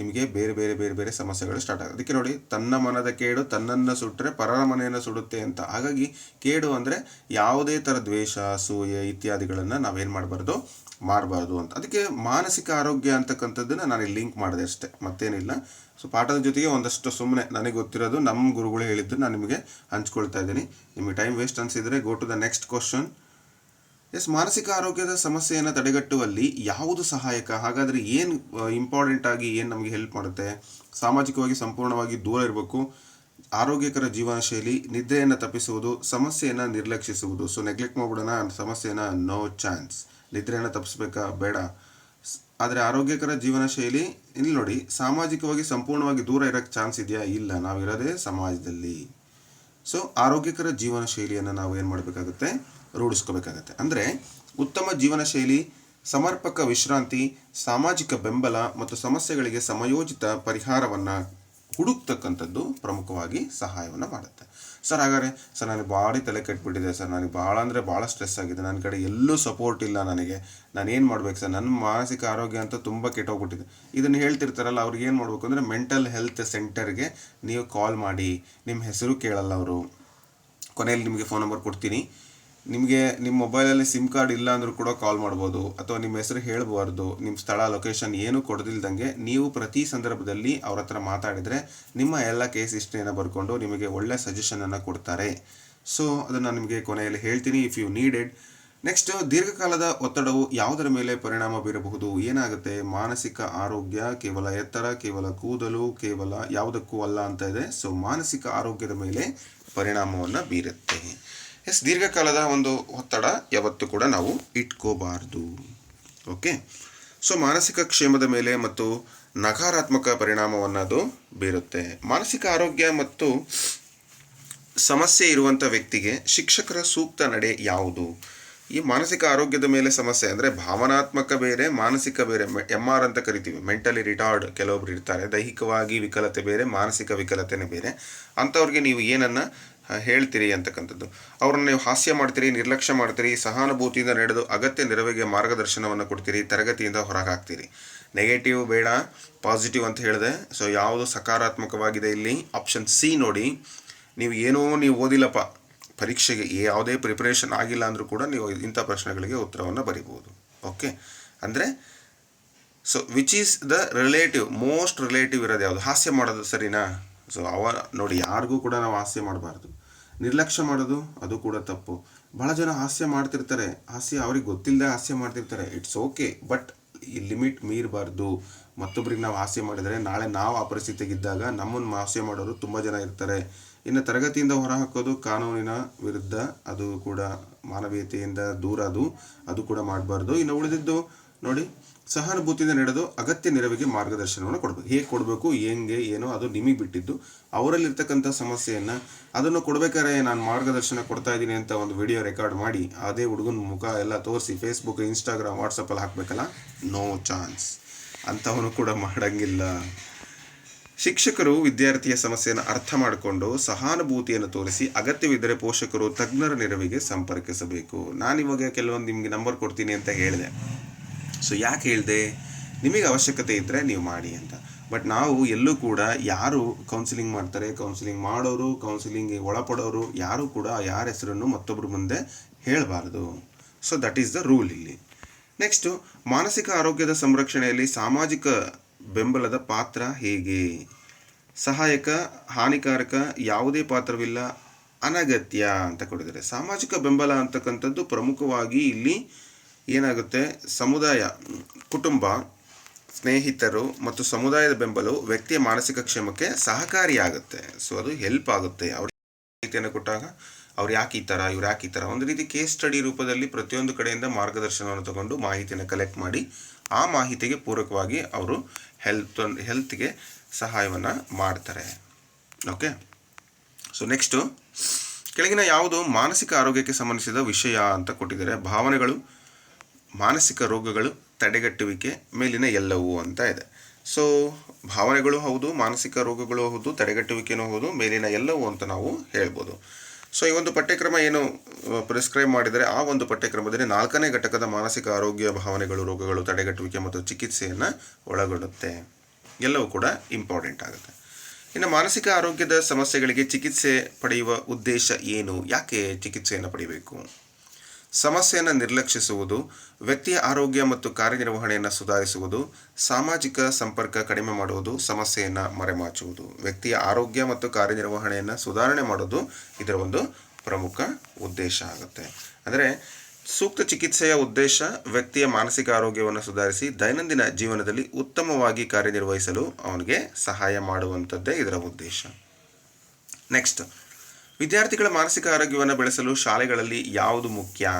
ನಿಮಗೆ ಬೇರೆ ಬೇರೆ ಬೇರೆ ಬೇರೆ ಸಮಸ್ಯೆಗಳು ಸ್ಟಾರ್ಟ್ ಆಗುತ್ತೆ. ಅದಕ್ಕೆ ನೋಡಿ, ತನ್ನ ಮನದ ಕೇಡು ತನ್ನನ್ನು ಸುಟ್ಟರೆ ಪರರ ಮನೆಯನ್ನು ಸುಡುತ್ತೆ ಅಂತ. ಹಾಗಾಗಿ ಕೇಡು ಅಂದರೆ ಯಾವುದೇ ಥರ ದ್ವೇಷ, ಅಸೂಯೆ ಇತ್ಯಾದಿಗಳನ್ನು ನಾವೇನು ಮಾಡಬಾರ್ದು ಅಂತ. ಅದಕ್ಕೆ ಮಾನಸಿಕ ಆರೋಗ್ಯ ಅಂತಕ್ಕಂಥದ್ದನ್ನು ನಾನು ಲಿಂಕ್ ಮಾಡಿದೆ ಅಷ್ಟೇ, ಮತ್ತೇನಿಲ್ಲ. ಸೊ ಪಾಠದ ಜೊತೆಗೆ ಒಂದಷ್ಟು ಸುಮ್ಮನೆ ನನಗೆ ಗೊತ್ತಿರೋದು ನಮ್ಮ ಗುರುಗಳು ಹೇಳಿದ್ದು ನಾನು ನಿಮಗೆ ಹಂಚ್ಕೊಳ್ತಾ ಇದ್ದೀನಿ. ನಿಮಗೆ ಟೈಮ್ ವೇಸ್ಟ್ ಅನಿಸಿದರೆ go to the next question. ಮಾನಸಿಕ ಆರೋಗ್ಯದ ಸಮಸ್ಯೆಯನ್ನು ತಡೆಗಟ್ಟುವಲ್ಲಿ ಯಾವುದು ಸಹಾಯಕ? ಹಾಗಾದರೆ ಏನು ಇಂಪಾರ್ಟೆಂಟ್ ಆಗಿ ಏನು ನಮಗೆ ಹೆಲ್ಪ್ ಮಾಡುತ್ತೆ? ಸಾಮಾಜಿಕವಾಗಿ ಸಂಪೂರ್ಣವಾಗಿ ದೂರ ಇರಬೇಕು, ಆರೋಗ್ಯಕರ ಜೀವನ ಶೈಲಿ, ನಿದ್ರೆಯನ್ನು ತಪ್ಪಿಸುವುದು, ಸಮಸ್ಯೆಯನ್ನು ನಿರ್ಲಕ್ಷಿಸುವುದು. ಸೊ ನೆಗ್ಲೆಕ್ಟ್ ಮಾಡ್ಬಿಡೋಣ ಸಮಸ್ಯೆನ, ನೋ ಚಾನ್ಸ್. ನಿದ್ರೆಯನ್ನು ತಪ್ಪಿಸ್ಬೇಕಾ? ಬೇಡ. ಆದರೆ ಆರೋಗ್ಯಕರ ಜೀವನ ಶೈಲಿ, ಇಲ್ಲಿ ನೋಡಿ, ಸಾಮಾಜಿಕವಾಗಿ ಸಂಪೂರ್ಣವಾಗಿ ದೂರ ಇರೋಕ್ಕೆ ಚಾನ್ಸ್ ಇದೆಯಾ? ಇಲ್ಲ, ನಾವಿರೋದೇ ಸಮಾಜದಲ್ಲಿ. ಸೊ ಆರೋಗ್ಯಕರ ಜೀವನ ಶೈಲಿಯನ್ನು ನಾವು ಏನು ಮಾಡಬೇಕಾಗುತ್ತೆ? ರೂಢಿಸ್ಕೋಬೇಕಾಗತ್ತೆ. ಅಂದರೆ ಉತ್ತಮ ಜೀವನ ಶೈಲಿ, ಸಮರ್ಪಕ ವಿಶ್ರಾಂತಿ, ಸಾಮಾಜಿಕ ಬೆಂಬಲ ಮತ್ತು ಸಮಸ್ಯೆಗಳಿಗೆ ಸಮಯೋಚಿತ ಪರಿಹಾರವನ್ನು ಹುಡುಕ್ತಕ್ಕಂಥದ್ದು ಪ್ರಮುಖವಾಗಿ ಸಹಾಯವನ್ನು ಮಾಡುತ್ತೆ. ಸರ್ ಹಾಗಾದರೆ ಸರ್ ನನಗೆ ಭಾಳ ತಲೆ ಕೆಟ್ಬಿಟ್ಟಿದೆ ಸರ್, ನನಗೆ ಭಾಳ ಅಂದರೆ ಭಾಳ ಸ್ಟ್ರೆಸ್ ಆಗಿದೆ, ನನ್ನ ಕಡೆ ಎಲ್ಲೂ ಸಪೋರ್ಟ್ ಇಲ್ಲ, ನಾನು ಏನು ಮಾಡ್ಬೇಕು ಸರ್, ನನ್ನ ಮಾನಸಿಕ ಆರೋಗ್ಯ ಅಂತ ತುಂಬ ಕೆಟ್ಟೋಗ್ಬಿಟ್ಟಿದೆ. ಇದನ್ನು ಹೇಳ್ತಿರ್ತಾರಲ್ಲ, ಅವ್ರಿಗೆ ಏನು ಮಾಡಬೇಕು ಅಂದರೆ ಮೆಂಟಲ್ ಹೆಲ್ತ್ ಸೆಂಟರ್ಗೆ ನೀವು ಕಾಲ್ ಮಾಡಿ. ನಿಮ್ಮ ಹೆಸರು ಕೇಳಲ್ಲ ಅವರು, ಕೊನೆಯಲ್ಲಿ ನಿಮಗೆ ಫೋನ್ ನಂಬರ್ ಕೊಡ್ತೀನಿ. ನಿಮಗೆ ನಿಮ್ಮ ಮೊಬೈಲಲ್ಲಿ ಸಿಮ್ ಕಾರ್ಡ್ ಇಲ್ಲ ಅಂದರೂ ಕೂಡ ಕಾಲ್ ಮಾಡ್ಬೋದು, ಅಥವಾ ನಿಮ್ಮ ಹೆಸರು ಹೇಳಬಾರ್ದು, ನಿಮ್ಮ ಸ್ಥಳ, ಲೊಕೇಶನ್ ಏನು ಕೊಡದಿಲ್ದಂಗೆ ನೀವು ಪ್ರತಿ ಸಂದರ್ಭದಲ್ಲಿ ಅವ್ರ ಹತ್ರ ಮಾತಾಡಿದರೆ ನಿಮ್ಮ ಎಲ್ಲ ಕೇಸ್ ಹಿಸ್ಟ್ರಿಯನ್ನು ಬರ್ಕೊಂಡು ನಿಮಗೆ ಒಳ್ಳೆ ಸಜೆಷನನ್ನು ಕೊಡ್ತಾರೆ. ಸೊ ಅದನ್ನು ನಿಮಗೆ ಕೊನೆಯಲ್ಲಿ ಹೇಳ್ತೀನಿ ಇಫ್ ಯು ನೀಡೆಡ್. ನೆಕ್ಸ್ಟ್, ದೀರ್ಘಕಾಲದ ಒತ್ತಡವು ಯಾವುದರ ಮೇಲೆ ಪರಿಣಾಮ ಬೀರಬಹುದು? ಏನಾಗುತ್ತೆ? ಮಾನಸಿಕ ಆರೋಗ್ಯ ಕೇವಲ ಎತ್ತರ, ಕೇವಲ ಕೂದಲು, ಕೇವಲ ಯಾವುದಕ್ಕೂ ಅಲ್ಲ ಅಂತ ಇದೆ. ಸೊ ಮಾನಸಿಕ ಆರೋಗ್ಯದ ಮೇಲೆ ಪರಿಣಾಮವನ್ನು ಬೀರುತ್ತೆ. ದೀರ್ಘಕಾಲದ ಒಂದು ಒತ್ತಡ ಯಾವತ್ತೂ ಕೂಡ ನಾವು ಇಟ್ಕೋಬಾರ್ದು. ಓಕೆ. ಸೊ ಮಾನಸಿಕ ಕ್ಷೇಮದ ಮೇಲೆ ಮತ್ತು ನಕಾರಾತ್ಮಕ ಪರಿಣಾಮವನ್ನು ಅದು ಬೀರುತ್ತೆ. ಮಾನಸಿಕ ಆರೋಗ್ಯ ಮತ್ತು ಸಮಸ್ಯೆ ಇರುವಂಥ ವ್ಯಕ್ತಿಗೆ ಶಿಕ್ಷಕರ ಸೂಕ್ತ ನಡೆ ಯಾವುದು? ಈ ಮಾನಸಿಕ ಆರೋಗ್ಯದ ಮೇಲೆ ಸಮಸ್ಯೆ ಅಂದರೆ ಭಾವನಾತ್ಮಕ ಬೇರೆ, ಮಾನಸಿಕ ಬೇರೆ, MR ಅಂತ ಕರಿತೀವಿ, ಮೆಂಟಲಿ ರಿಟಾರ್ಡ್ ಕೆಲವೊಬ್ರು ಇರ್ತಾರೆ. ದೈಹಿಕವಾಗಿ ವಿಕಲತೆ ಬೇರೆ, ಮಾನಸಿಕ ವಿಕಲತೆನೇ ಬೇರೆ. ಅಂಥವ್ರಿಗೆ ನೀವು ಏನನ್ನು ಹೇಳ್ತೀರಿ ಅಂತಕ್ಕಂಥದ್ದು. ಅವ್ರನ್ನ ನೀವು ಹಾಸ್ಯ ಮಾಡ್ತೀರಿ, ನಿರ್ಲಕ್ಷ್ಯ ಮಾಡ್ತೀರಿ, ಸಹಾನುಭೂತಿಯಿಂದ ನಡೆದು ಅಗತ್ಯ ನೆರವಿಗೆ ಮಾರ್ಗದರ್ಶನವನ್ನು ಕೊಡ್ತೀರಿ, ತರಗತಿಯಿಂದ ಹೊರಗೆ ಹಾಕ್ತೀರಿ. ನೆಗೆಟಿವ್ ಬೇಡ, ಪಾಸಿಟಿವ್ ಅಂತ ಹೇಳಿದೆ. ಸೊ ಯಾವುದು ಸಕಾರಾತ್ಮಕವಾಗಿದೆ ಇಲ್ಲಿ? ಆಪ್ಷನ್ C ನೋಡಿ. ನೀವು ಓದಿಲ್ಲಪ್ಪ, ಪರೀಕ್ಷೆಗೆ ಯಾವುದೇ ಪ್ರಿಪರೇಷನ್ ಆಗಿಲ್ಲ ಅಂದರೂ ಕೂಡ ನೀವು ಇಂಥ ಪ್ರಶ್ನೆಗಳಿಗೆ ಉತ್ತರವನ್ನು ಬರೀಬೋದು. ಓಕೆ. ಅಂದರೆ so which is the relative, most relative ಇರೋದು ಯಾವುದು? ಹಾಸ್ಯ ಮಾಡೋದು ಸರಿನಾ? ಸೊ ನೋಡಿ, ಯಾರಿಗೂ ಕೂಡ ನಾವು ಹಾಸ್ಯ ಮಾಡಬಾರ್ದು. ನಿರ್ಲಕ್ಷ್ಯ ಮಾಡೋದು ಅದು ಕೂಡ ತಪ್ಪು. ಭಾಳ ಜನ ಹಾಸ್ಯ ಮಾಡ್ತಿರ್ತಾರೆ, ಅವ್ರಿಗೆ ಗೊತ್ತಿಲ್ಲದೆ ಹಾಸ್ಯ ಮಾಡ್ತಿರ್ತಾರೆ. ಇಟ್ಸ್ ಓಕೆ, ಬಟ್ ಈ ಲಿಮಿಟ್ ಮೀರಬಾರ್ದು. ಮತ್ತೊಬ್ರಿಗೆ ನಾವು ಹಾಸ್ಯ ಮಾಡಿದರೆ ನಾಳೆ ನಾವು ಆ ಪರಿಸ್ಥಿತಿಗಿದ್ದಾಗ ನಮ್ಮನ್ನು ಹಾಸ್ಯ ಮಾಡೋರು ತುಂಬ ಜನ ಇರ್ತಾರೆ. ಇನ್ನು ತರಗತಿಯಿಂದ ಹೊರಹಾಕೋದು ಕಾನೂನಿನ ವಿರುದ್ಧ, ಅದು ಕೂಡ ಮಾನವೀಯತೆಯಿಂದ ದೂರ, ಅದು ಕೂಡ ಮಾಡಬಾರ್ದು. ಇನ್ನು ಉಳಿದಿದ್ದು ನೋಡಿ, ಸಹಾನುಭೂತಿಯಿಂದ ನಡೆದು ಅಗತ್ಯ ನೆರವಿಗೆ ಮಾರ್ಗದರ್ಶನವನ್ನು ಕೊಡಬೇಕು. ಹೇಗೆ ಕೊಡಬೇಕು, ಹೆಂಗೆ ಏನೋ ಅದು ನಿಮಗೆ ಬಿಟ್ಟಿದ್ದು. ಅವರಲ್ಲಿರ್ತಕ್ಕಂಥ ಸಮಸ್ಯೆಯನ್ನು ಅದನ್ನು ಕೊಡ್ಬೇಕಾದ್ರೆ ನಾನು ಮಾರ್ಗದರ್ಶನ ಕೊಡ್ತಾ ಇದ್ದೀನಿ ಅಂತ ಒಂದು ವಿಡಿಯೋ ರೆಕಾರ್ಡ್ ಮಾಡಿ ಅದೇ ಹುಡುಗನ ಮುಖ ಎಲ್ಲ ತೋರಿಸಿ ಫೇಸ್ಬುಕ್, ಇನ್ಸ್ಟಾಗ್ರಾಮ್, ವಾಟ್ಸಪ್ಪಲ್ಲಿ ಹಾಕಬೇಕಲ್ಲ, ನೋ ಚಾನ್ಸ್. ಅಂಥವನು ಕೂಡ ಮಾಡೋಂಗಿಲ್ಲ. ಶಿಕ್ಷಕರು ವಿದ್ಯಾರ್ಥಿಯ ಸಮಸ್ಯೆಯನ್ನು ಅರ್ಥ ಮಾಡಿಕೊಂಡು ಸಹಾನುಭೂತಿಯನ್ನು ತೋರಿಸಿ ಅಗತ್ಯವಿದ್ದರೆ ಪೋಷಕರು ತಜ್ಞರ ನೆರವಿಗೆ ಸಂಪರ್ಕಿಸಬೇಕು. ನಾನಿವಾಗ ಕೆಲವೊಂದು ನಿಮಗೆ ನಂಬರ್ ಕೊಡ್ತೀನಿ ಅಂತ ಹೇಳಿದೆ. ಸೊ ಯಾಕೆ ಹೇಳಿದೆ, ನಿಮಗೆ ಅವಶ್ಯಕತೆ ಇದ್ದರೆ ನೀವು ಮಾಡಿ ಅಂತ. ಬಟ್ ನಾವು ಎಲ್ಲೂ ಕೂಡ ಯಾರು ಕೌನ್ಸಿಲಿಂಗ್ ಮಾಡ್ತಾರೆ, ಕೌನ್ಸಿಲಿಂಗ್ ಮಾಡೋರು, ಕೌನ್ಸಿಲಿಂಗ್ಗೆ ಒಳಪಡೋರು ಯಾರೂ ಕೂಡ ಯಾರ ಹೆಸರನ್ನು ಮತ್ತೊಬ್ಬರ ಮುಂದೆ ಹೇಳಬಾರ್ದು. So that is the rule ಇಲ್ಲಿ. ನೆಕ್ಸ್ಟು, ಮಾನಸಿಕ ಆರೋಗ್ಯದ ಸಂರಕ್ಷಣೆಯಲ್ಲಿ ಸಾಮಾಜಿಕ ಬೆಂಬಲದ ಪಾತ್ರ ಹೇಗೆ? ಸಹಾಯಕ, ಹಾನಿಕಾರಕ, ಯಾವುದೇ ಪಾತ್ರವಿಲ್ಲ, ಅನಗತ್ಯ ಅಂತ ಕೊಟ್ಟಿದ್ದಾರೆ. ಸಾಮಾಜಿಕ ಬೆಂಬಲ ಅಂತಕ್ಕಂಥದ್ದು ಪ್ರಮುಖವಾಗಿ ಇಲ್ಲಿ ಏನಾಗುತ್ತೆ, ಸಮುದಾಯ, ಕುಟುಂಬ, ಸ್ನೇಹಿತರು ಮತ್ತು ಸಮುದಾಯದ ಬೆಂಬಲವು ವ್ಯಕ್ತಿಯ ಮಾನಸಿಕ ಕ್ಷೇಮಕ್ಕೆ ಸಹಕಾರಿಯಾಗುತ್ತೆ. ಸೊ ಅದು ಹೆಲ್ಪ್ ಆಗುತ್ತೆ. ಅವ್ರ ಮಾಹಿತಿಯನ್ನು ಕೊಟ್ಟಾಗ ಅವ್ರು ಯಾಕೆ ಈ ಥರ, ಇವ್ರು ಯಾಕೆ ಈ ಥರ, ಒಂದು ರೀತಿ ಕೇಸ್ ಸ್ಟಡಿ ರೂಪದಲ್ಲಿ ಪ್ರತಿಯೊಂದು ಕಡೆಯಿಂದ ಮಾರ್ಗದರ್ಶನವನ್ನು ತಗೊಂಡು ಮಾಹಿತಿಯನ್ನು ಕಲೆಕ್ಟ್ ಮಾಡಿ ಆ ಮಾಹಿತಿಗೆ ಪೂರಕವಾಗಿ ಅವರು ಹೆಲ್ತ್ಗೆ ಸಹಾಯವನ್ನು ಮಾಡ್ತಾರೆ. ಓಕೆ. ಸೊ ನೆಕ್ಸ್ಟು, ಕೆಳಗಿನ ಯಾವುದು ಮಾನಸಿಕ ಆರೋಗ್ಯಕ್ಕೆ ಸಂಬಂಧಿಸಿದ ವಿಷಯ ಅಂತ ಕೊಟ್ಟಿದ್ದಾರೆ. ಭಾವನೆಗಳು, ಮಾನಸಿಕ ರೋಗಗಳು, ತಡೆಗಟ್ಟುವಿಕೆ, ಮೇಲಿನ ಎಲ್ಲವೂ ಅಂತ ಇದೆ. ಸೊ ಭಾವನೆಗಳು ಹೌದು, ಮಾನಸಿಕ ರೋಗಗಳು ಹೌದು, ತಡೆಗಟ್ಟುವಿಕೆನೂ ಹೌದು, ಮೇಲಿನ ಎಲ್ಲವೂ ಅಂತ ನಾವು ಹೇಳ್ಬೋದು. ಸೊ ಈ ಒಂದು ಪಠ್ಯಕ್ರಮ ಏನು ಪ್ರಿಸ್ಕ್ರೈಬ್ ಮಾಡಿದರೆ ಆ ಒಂದು ಪಠ್ಯಕ್ರಮದಲ್ಲಿ 4ನೇ ಘಟಕದ ಮಾನಸಿಕ ಆರೋಗ್ಯ, ಭಾವನೆಗಳು, ರೋಗಗಳು, ತಡೆಗಟ್ಟುವಿಕೆ ಮತ್ತು ಚಿಕಿತ್ಸೆಯನ್ನು ಒಳಗೊಳ್ಳುತ್ತೆ. ಎಲ್ಲವೂ ಕೂಡ ಇಂಪಾರ್ಟೆಂಟ್ ಆಗುತ್ತೆ. ಇನ್ನು ಮಾನಸಿಕ ಆರೋಗ್ಯದ ಸಮಸ್ಯೆಗಳಿಗೆ ಚಿಕಿತ್ಸೆ ಪಡೆಯುವ ಉದ್ದೇಶ ಏನು? ಯಾಕೆ ಚಿಕಿತ್ಸೆಯನ್ನು ಪಡೆಯಬೇಕು? ಸಮಸ್ಯೆಯನ್ನು ನಿರ್ಲಕ್ಷಿಸುವುದು, ವ್ಯಕ್ತಿಯ ಆರೋಗ್ಯ ಮತ್ತು ಕಾರ್ಯನಿರ್ವಹಣೆಯನ್ನು ಸುಧಾರಿಸುವುದು, ಸಾಮಾಜಿಕ ಸಂಪರ್ಕ ಕಡಿಮೆ ಮಾಡುವುದು, ಸಮಸ್ಯೆಯನ್ನು ಮರೆಮಾಚುವುದು. ವ್ಯಕ್ತಿಯ ಆರೋಗ್ಯ ಮತ್ತು ಕಾರ್ಯನಿರ್ವಹಣೆಯನ್ನು ಸುಧಾರಣೆ ಮಾಡೋದು ಇದರ ಒಂದು ಪ್ರಮುಖ ಉದ್ದೇಶ ಆಗುತ್ತೆ. ಅಂದರೆ ಸೂಕ್ತ ಚಿಕಿತ್ಸೆಯ ಉದ್ದೇಶ ವ್ಯಕ್ತಿಯ ಮಾನಸಿಕ ಆರೋಗ್ಯವನ್ನು ಸುಧಾರಿಸಿ ದೈನಂದಿನ ಜೀವನದಲ್ಲಿ ಉತ್ತಮವಾಗಿ ಕಾರ್ಯನಿರ್ವಹಿಸಲು ಅವನಿಗೆ ಸಹಾಯ ಮಾಡುವಂಥದ್ದೇ ಇದರ ಉದ್ದೇಶ. ನೆಕ್ಸ್ಟ್, ವಿದ್ಯಾರ್ಥಿಗಳ ಮಾನಸಿಕ ಆರೋಗ್ಯವನ್ನು ಬೆಳೆಸಲು ಶಾಲೆಗಳಲ್ಲಿ ಯಾವುದು ಮುಖ್ಯ?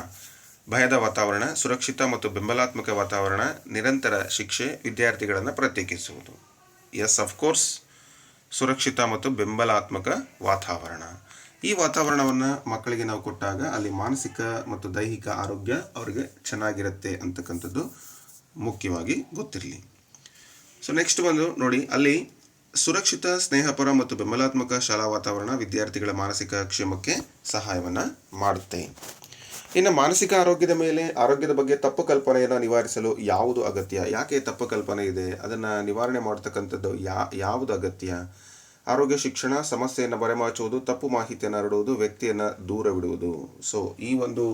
ಭಯದ ವಾತಾವರಣ, ಸುರಕ್ಷಿತ ಮತ್ತು ಬೆಂಬಲಾತ್ಮಕ ವಾತಾವರಣ, ನಿರಂತರ ಶಿಕ್ಷೆ, ವಿದ್ಯಾರ್ಥಿಗಳನ್ನು ಪ್ರತ್ಯೇಕಿಸುವುದು. ಎಸ್, ಅಫ್ಕೋರ್ಸ್, ಸುರಕ್ಷಿತ ಮತ್ತು ಬೆಂಬಲಾತ್ಮಕ ವಾತಾವರಣ. ಈ ವಾತಾವರಣವನ್ನು ಮಕ್ಕಳಿಗೆ ನಾವು ಕೊಟ್ಟಾಗ ಅಲ್ಲಿ ಮಾನಸಿಕ ಮತ್ತು ದೈಹಿಕ ಆರೋಗ್ಯ ಅವರಿಗೆ ಚೆನ್ನಾಗಿರುತ್ತೆ ಅಂತಕ್ಕಂಥದ್ದು ಮುಖ್ಯವಾಗಿ ಗೊತ್ತಿರಲಿ. ಸೊ ನೆಕ್ಸ್ಟ್ ಬಂದು ನೋಡಿ, ಅಲ್ಲಿ ಸುರಕ್ಷಿತ, ಸ್ನೇಹಪರ ಮತ್ತು ಬೆಂಬಲಾತ್ಮಕ ಶಾಲಾ ವಾತಾವರಣ ವಿದ್ಯಾರ್ಥಿಗಳ ಮಾನಸಿಕ ಕ್ಷೇಮಕ್ಕೆ ಸಹಾಯವನ್ನು ಮಾಡುತ್ತೆ. ಇನ್ನು ಮಾನಸಿಕ ಆರೋಗ್ಯದ ಬಗ್ಗೆ ತಪ್ಪು ಕಲ್ಪನೆಯನ್ನು ನಿವಾರಿಸಲು ಯಾವುದು ಅಗತ್ಯ? ಯಾಕೆ ತಪ್ಪು ಕಲ್ಪನೆ ಇದೆ, ಅದನ್ನು ನಿವಾರಣೆ ಮಾಡ್ತಕ್ಕಂಥದ್ದು ಯಾವುದು ಅಗತ್ಯ? ಆರೋಗ್ಯ ಶಿಕ್ಷಣ, ಸಮಸ್ಯೆಯನ್ನು ಮರೆಮಾಚುವುದು, ತಪ್ಪು ಮಾಹಿತಿಯನ್ನು ಹರಡುವುದು, ವ್ಯಕ್ತಿಯನ್ನು ದೂರವಿಡುವುದು. ಸೊ ಈ ಒಂದು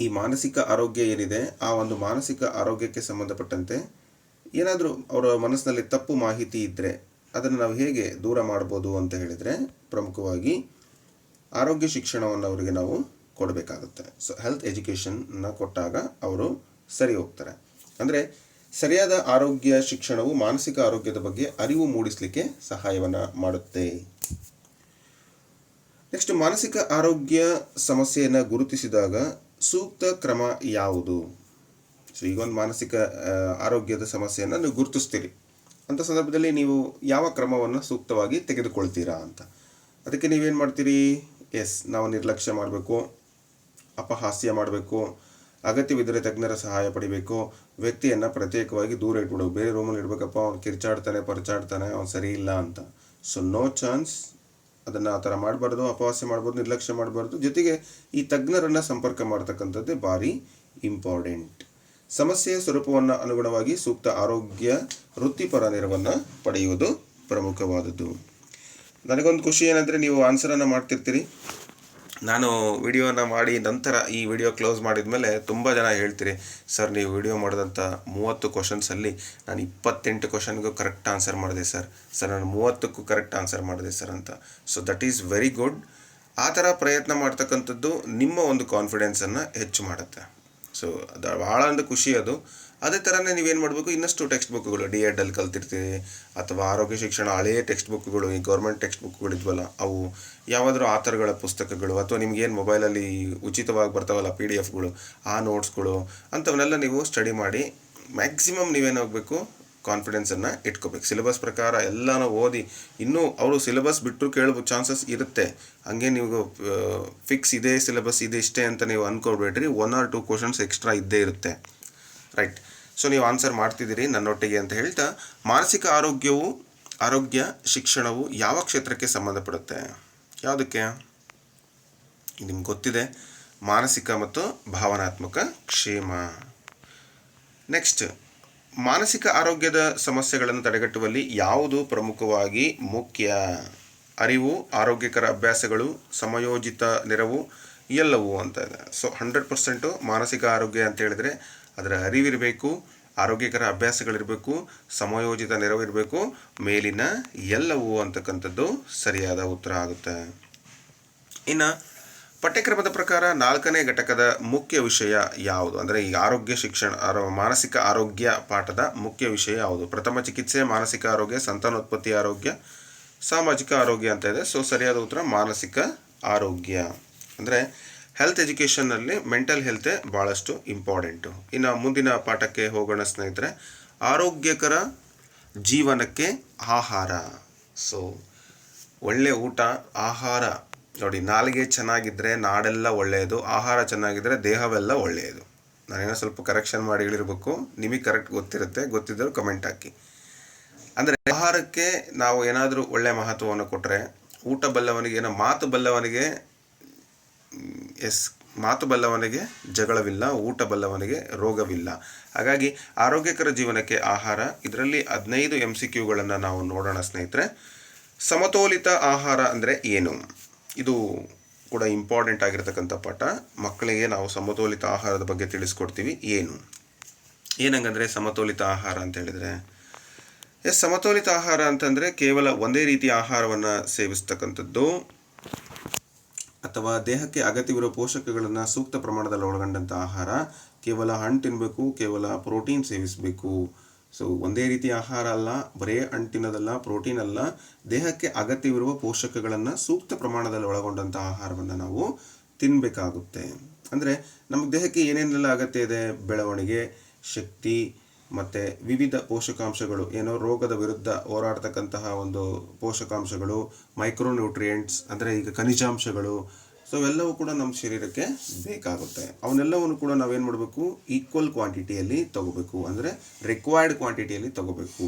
ಈ ಮಾನಸಿಕ ಆರೋಗ್ಯ ಏನಿದೆ, ಆ ಒಂದು ಮಾನಸಿಕ ಆರೋಗ್ಯಕ್ಕೆ ಸಂಬಂಧಪಟ್ಟಂತೆ ಏನಾದರೂ ಅವರ ಮನಸ್ಸಿನಲ್ಲಿ ತಪ್ಪು ಮಾಹಿತಿ ಇದ್ದರೆ ಅದನ್ನು ನಾವು ಹೇಗೆ ದೂರ ಮಾಡ್ಬೋದು ಅಂತ ಹೇಳಿದರೆ, ಪ್ರಮುಖವಾಗಿ ಆರೋಗ್ಯ ಶಿಕ್ಷಣವನ್ನು ಅವರಿಗೆ ನಾವು ಕೊಡಬೇಕಾಗುತ್ತೆ. ಸೊ ಹೆಲ್ತ್ ಎಜುಕೇಷನ್ನ ಕೊಟ್ಟಾಗ ಅವರು ಸರಿ ಹೋಗ್ತಾರೆ. ಅಂದರೆ ಸರಿಯಾದ ಆರೋಗ್ಯ ಶಿಕ್ಷಣವು ಮಾನಸಿಕ ಆರೋಗ್ಯದ ಬಗ್ಗೆ ಅರಿವು ಮೂಡಿಸಲಿಕ್ಕೆ ಸಹಾಯವನ್ನು ಮಾಡುತ್ತೆ. ನೆಕ್ಸ್ಟ್, ಮಾನಸಿಕ ಆರೋಗ್ಯ ಸಮಸ್ಯೆಯನ್ನು ಗುರುತಿಸಿದಾಗ ಸೂಕ್ತ ಕ್ರಮ ಯಾವುದು? ಸೊ ಈಗ ಒಂದು ಮಾನಸಿಕ ಆರೋಗ್ಯದ ಸಮಸ್ಯೆಯನ್ನು ನೀವು ಗುರುತಿಸ್ತೀರಿ, ಅಂಥ ಸಂದರ್ಭದಲ್ಲಿ ನೀವು ಯಾವ ಕ್ರಮವನ್ನು ಸೂಕ್ತವಾಗಿ ತೆಗೆದುಕೊಳ್ತೀರಾ ಅಂತ. ಅದಕ್ಕೆ ನೀವೇನು ಮಾಡ್ತೀರಿ? ನಾವು ನಿರ್ಲಕ್ಷ್ಯ ಮಾಡಬೇಕು, ಅಪಹಾಸ್ಯ ಮಾಡಬೇಕು, ಅಗತ್ಯವಿದ್ದರೆ ತಜ್ಞರ ಸಹಾಯ ಪಡಿಬೇಕು, ವ್ಯಕ್ತಿಯನ್ನು ಪ್ರತ್ಯೇಕವಾಗಿ ದೂರ ಇಟ್ಬಿಡೋದು. ಬೇರೆ ರೂಮಲ್ಲಿ ಇಡಬೇಕಪ್ಪ, ಅವ್ನು ಕಿರ್ಚಾಡ್ತಾನೆ, ಪರಚಾಡ್ತಾನೆ, ಅವ್ನು ಸರಿ ಇಲ್ಲ ಅಂತ. ಸೊ ನೋ ಚಾನ್ಸ್, ಅದನ್ನು ಆ ಥರ ಮಾಡಬಾರ್ದು, ಅಪಹಾಸ್ಯ ಮಾಡ್ಬಾರ್ದು, ನಿರ್ಲಕ್ಷ್ಯ ಮಾಡಬಾರ್ದು. ಜೊತೆಗೆ ಈ ತಜ್ಞರನ್ನು ಸಂಪರ್ಕ ಮಾಡ್ತಕ್ಕಂಥದ್ದೇ ಭಾರಿ ಇಂಪಾರ್ಟೆಂಟ್. ಸಮಸ್ಯೆಯ ಸ್ವರೂಪವನ್ನು ಅನುಗುಣವಾಗಿ ಸೂಕ್ತ ಆರೋಗ್ಯ ವೃತ್ತಿಪರ ನೆರವನ್ನು ಪಡೆಯುವುದು ಪ್ರಮುಖವಾದದ್ದು. ನನಗೊಂದು ಖುಷಿ ಏನಂದರೆ, ನೀವು ಆನ್ಸರನ್ನು ಮಾಡ್ತಿರ್ತೀರಿ. ನಾನು ವಿಡಿಯೋನ ಮಾಡಿ ನಂತರ ಈ ವಿಡಿಯೋ ಕ್ಲೋಸ್ ಮಾಡಿದ ಮೇಲೆ ತುಂಬ ಜನ ಹೇಳ್ತೀರಿ, ಸರ್ ನೀವು ವಿಡಿಯೋ ಮಾಡಿದಂಥ 30 ಕ್ವಶನ್ಸಲ್ಲಿ ನಾನು 28 ಕ್ವಶನ್ಗೂ ಕರೆಕ್ಟ್ ಆನ್ಸರ್ ಮಾಡಿದೆ ಸರ್ ನಾನು 30ಕ್ಕೂ ಕರೆಕ್ಟ್ ಆನ್ಸರ್ ಮಾಡಿದೆ ಸರ್ ಅಂತ. So that is very good. ಆ ಥರ ಪ್ರಯತ್ನ ಮಾಡ್ತಕ್ಕಂಥದ್ದು ನಿಮ್ಮ ಒಂದು ಕಾನ್ಫಿಡೆನ್ಸನ್ನು ಹೆಚ್ಚು ಮಾಡುತ್ತೆ. ಸೊ ಅದು ಭಾಳ ಒಂದು ಖುಷಿ ಅದು. ಅದೇ ಥರನೇ ನೀವೇನು ಮಾಡಬೇಕು, ಇನ್ನಷ್ಟು ಟೆಕ್ಸ್ಟ್ ಬುಕ್ಗಳು D.Ed ಅಲ್ಲಿ ಕಲ್ತಿರ್ತೀರಿ, ಅಥವಾ ಆರೋಗ್ಯ ಶಿಕ್ಷಣ ಹಳೆಯ ಟೆಕ್ಸ್ಟ್ ಬುಕ್ಗಳು, ಈ ಗೌರ್ಮೆಂಟ್ ಟೆಕ್ಸ್ಟ್ ಬುಕ್ಗಳಿದ್ವಲ್ಲ ಅವು, ಯಾವುದಾದ್ರೂ ಆಥರ್ಗಳ ಪುಸ್ತಕಗಳು, ಅಥವಾ ನಿಮ್ಗೇನು ಮೊಬೈಲಲ್ಲಿ ಉಚಿತವಾಗಿ ಬರ್ತಾವಲ್ಲ PDF ಆ ನೋಟ್ಸ್ಗಳು ಅಂಥವನ್ನೆಲ್ಲ ನೀವು ಸ್ಟಡಿ ಮಾಡಿ ಮ್ಯಾಕ್ಸಿಮಮ್ ನೀವೇನಾಗಬೇಕು, ಕಾನ್ಫಿಡೆನ್ಸನ್ನು ಇಟ್ಕೋಬೇಕು. ಸಿಲೆಬಸ್ ಪ್ರಕಾರ ಎಲ್ಲನೂ ಓದಿ, ಇನ್ನೂ ಅವರು ಸಿಲೆಬಸ್ ಬಿಟ್ಟು ಕೇಳೋ ಚಾನ್ಸಸ್ ಇರುತ್ತೆ. ಹಂಗೆ ನೀವು ಫಿಕ್ಸ್ ಇದೇ ಸಿಲೆಬಸ್ ಇದೆ ಇಷ್ಟೇ ಅಂತ ನೀವು ಅಂದ್ಕೊಳ್ಬೇಡ್ರಿ. 1 or 2 ಕ್ವಶನ್ಸ್ ಎಕ್ಸ್ಟ್ರಾ ಇದ್ದೇ ಇರುತ್ತೆ. ರೈಟ್. ಸೊ ನೀವು ಆನ್ಸರ್ ಮಾಡ್ತಿದ್ದೀರಿ ನನ್ನೊಟ್ಟಿಗೆ ಅಂತ ಹೇಳ್ತಾ, ಮಾನಸಿಕ ಆರೋಗ್ಯ ಶಿಕ್ಷಣವು ಯಾವ ಕ್ಷೇತ್ರಕ್ಕೆ ಸಂಬಂಧಪಡುತ್ತೆ? ಯಾವುದಕ್ಕೆ? ನಿಮ್ಗೆ ಗೊತ್ತಿದೆ, ಮಾನಸಿಕ ಮತ್ತು ಭಾವನಾತ್ಮಕ ಕ್ಷೇಮ. ನೆಕ್ಸ್ಟ್, ಮಾನಸಿಕ ಆರೋಗ್ಯದ ಸಮಸ್ಯೆಗಳನ್ನು ತಡೆಗಟ್ಟುವಲ್ಲಿ ಯಾವುದು ಪ್ರಮುಖವಾಗಿ ಮುಖ್ಯ? ಅರಿವು, ಆರೋಗ್ಯಕರ ಅಭ್ಯಾಸಗಳು, ಸಮಯೋಚಿತ ನೆರವು, ಎಲ್ಲವೂ ಅಂತ ಇದೆ. ಸೊ 100% ಮಾನಸಿಕ ಆರೋಗ್ಯ ಅಂತ ಹೇಳಿದರೆ ಅದರ ಅರಿವಿರಬೇಕು, ಆರೋಗ್ಯಕರ ಅಭ್ಯಾಸಗಳಿರಬೇಕು, ಸಮಯೋಚಿತ ನೆರವು ಇರಬೇಕು, ಮೇಲಿನ ಎಲ್ಲವೂ ಅಂತಕ್ಕಂಥದ್ದು ಸರಿಯಾದ ಉತ್ತರ ಆಗುತ್ತೆ. ಇನ್ನು ಪಠ್ಯಕ್ರಮದ ಪ್ರಕಾರ 4ನೇ ಘಟಕದ ಮುಖ್ಯ ವಿಷಯ ಯಾವುದು? ಅಂದರೆ ಈ ಆರೋಗ್ಯ ಶಿಕ್ಷಣ ಮಾನಸಿಕ ಆರೋಗ್ಯ ಪಾಠದ ಮುಖ್ಯ ವಿಷಯ ಯಾವುದು? ಪ್ರಥಮ ಚಿಕಿತ್ಸೆ, ಮಾನಸಿಕ ಆರೋಗ್ಯ, ಸಂತಾನೋತ್ಪತ್ತಿ ಆರೋಗ್ಯ, ಸಾಮಾಜಿಕ ಆರೋಗ್ಯ ಅಂತ ಇದೆ. ಸೊ ಸರಿಯಾದ ಉತ್ತರ ಮಾನಸಿಕ ಆರೋಗ್ಯ. ಅಂದರೆ ಹೆಲ್ತ್ ಎಜುಕೇಷನ್ನಲ್ಲಿ ಮೆಂಟಲ್ ಹೆಲ್ತೇ ಭಾಳಷ್ಟು ಇಂಪಾರ್ಟೆಂಟು. ಇನ್ನು ಮುಂದಿನ ಪಾಠಕ್ಕೆ ಹೋಗೋಣ ಸ್ನೇಹಿತರೆ. ಆರೋಗ್ಯಕರ ಜೀವನಕ್ಕೆ ಆಹಾರ. ಸೊ ಒಳ್ಳೆಯ ಊಟ, ಆಹಾರ ನೋಡಿ, ನಾಲಿಗೆ ಚೆನ್ನಾಗಿದ್ದರೆ ನಾಡೆಲ್ಲ ಒಳ್ಳೆಯದು, ಆಹಾರ ಚೆನ್ನಾಗಿದ್ದರೆ ದೇಹವೆಲ್ಲ ಒಳ್ಳೆಯದು. ನಾನೇನೋ ಸ್ವಲ್ಪ ಕರೆಕ್ಷನ್ ಮಾಡಿ ಹೇಳಿರ್ಬೇಕು, ನಿಮಗೆ ಕರೆಕ್ಟ್ ಗೊತ್ತಿರುತ್ತೆ, ಗೊತ್ತಿದ್ದರೂ ಕಮೆಂಟ್ ಹಾಕಿ. ಅಂದರೆ ಆಹಾರಕ್ಕೆ ನಾವು ಏನಾದರೂ ಒಳ್ಳೆಯ ಮಹತ್ವವನ್ನು ಕೊಟ್ಟರೆ, ಊಟ ಬಲ್ಲವನಿಗೆ ಮಾತು ಬಲ್ಲವನಿಗೆ ಮಾತು ಬಲ್ಲವನಿಗೆ ಜಗಳವಿಲ್ಲ, ಊಟ ಬಲ್ಲವನಿಗೆ ರೋಗವಿಲ್ಲ. ಹಾಗಾಗಿ ಆರೋಗ್ಯಕರ ಜೀವನಕ್ಕೆ ಆಹಾರ, ಇದರಲ್ಲಿ 15 MCQಗಳನ್ನು ನಾವು ನೋಡೋಣ ಸ್ನೇಹಿತರೆ. ಸಮತೋಲಿತ ಆಹಾರ ಅಂದರೆ ಏನು? ಇದು ಕೂಡ ಇಂಪಾರ್ಟೆಂಟ್ ಆಗಿರ್ತಕ್ಕಂಥ ಪಾಠ. ಮಕ್ಕಳಿಗೆ ನಾವು ಸಮತೋಲಿತ ಆಹಾರದ ಬಗ್ಗೆ ತಿಳಿಸ್ಕೊಡ್ತೀವಿ. ಏನಂಗಂದರೆ ಸಮತೋಲಿತ ಆಹಾರ ಅಂತ ಹೇಳಿದರೆ, ಸಮತೋಲಿತ ಆಹಾರ ಅಂತಂದರೆ ಕೇವಲ ಒಂದೇ ರೀತಿಯ ಆಹಾರವನ್ನು ಸೇವಿಸ್ತಕ್ಕಂಥದ್ದು, ಅಥವಾ ದೇಹಕ್ಕೆ ಅಗತ್ಯವಿರುವ ಪೋಷಕಗಳನ್ನು ಸೂಕ್ತ ಪ್ರಮಾಣದಲ್ಲಿ ಒಳಗೊಂಡಂಥ ಆಹಾರ. ಕೇವಲ ಹಣ್ಣು ತಿನ್ನಬೇಕು, ಕೇವಲ ಪ್ರೋಟೀನ್ ಸೇವಿಸಬೇಕು. ಸೊ ಒಂದೇ ರೀತಿಯ ಆಹಾರ ಅಲ್ಲ, ಬರೇ ಹಣ್ಣು ತಿನ್ನೋದಲ್ಲ, ಪ್ರೋಟೀನ್ ಅಲ್ಲ, ದೇಹಕ್ಕೆ ಅಗತ್ಯವಿರುವ ಪೋಷಕಗಳನ್ನು ಸೂಕ್ತ ಪ್ರಮಾಣದಲ್ಲಿ ಒಳಗೊಂಡಂಥ ಆಹಾರವನ್ನು ನಾವು ತಿನ್ನಬೇಕಾಗುತ್ತೆ. ಅಂದರೆ ನಮ್ಮ ದೇಹಕ್ಕೆ ಏನೇನೆಲ್ಲ ಅಗತ್ಯ ಇದೆ? ಬೆಳವಣಿಗೆ, ಶಕ್ತಿ ಮತ್ತು ವಿವಿಧ ಪೋಷಕಾಂಶಗಳು, ಏನೋ ರೋಗದ ವಿರುದ್ಧ ಹೋರಾಡ್ತಕ್ಕಂತಹ ಒಂದು ಪೋಷಕಾಂಶಗಳು, ಮೈಕ್ರೋನ್ಯೂಟ್ರಿಯೆಂಟ್ಸ್ ಅಂದರೆ ಈಗ ಖನಿಜಾಂಶಗಳು. ಸೊ ಇವೆಲ್ಲವೂ ಕೂಡ ನಮ್ಮ ಶರೀರಕ್ಕೆ ಬೇಕಾಗುತ್ತೆ. ಅವನ್ನೆಲ್ಲವನ್ನು ಕೂಡ ನಾವೇನು ಮಾಡಬೇಕು? ಈಕ್ವಲ್ ಕ್ವಾಂಟಿಟಿಯಲ್ಲಿ ತಗೋಬೇಕು, ಅಂದರೆ ರಿಕ್ವೈರ್ಡ್ ಕ್ವಾಂಟಿಟಿಯಲ್ಲಿ ತಗೋಬೇಕು.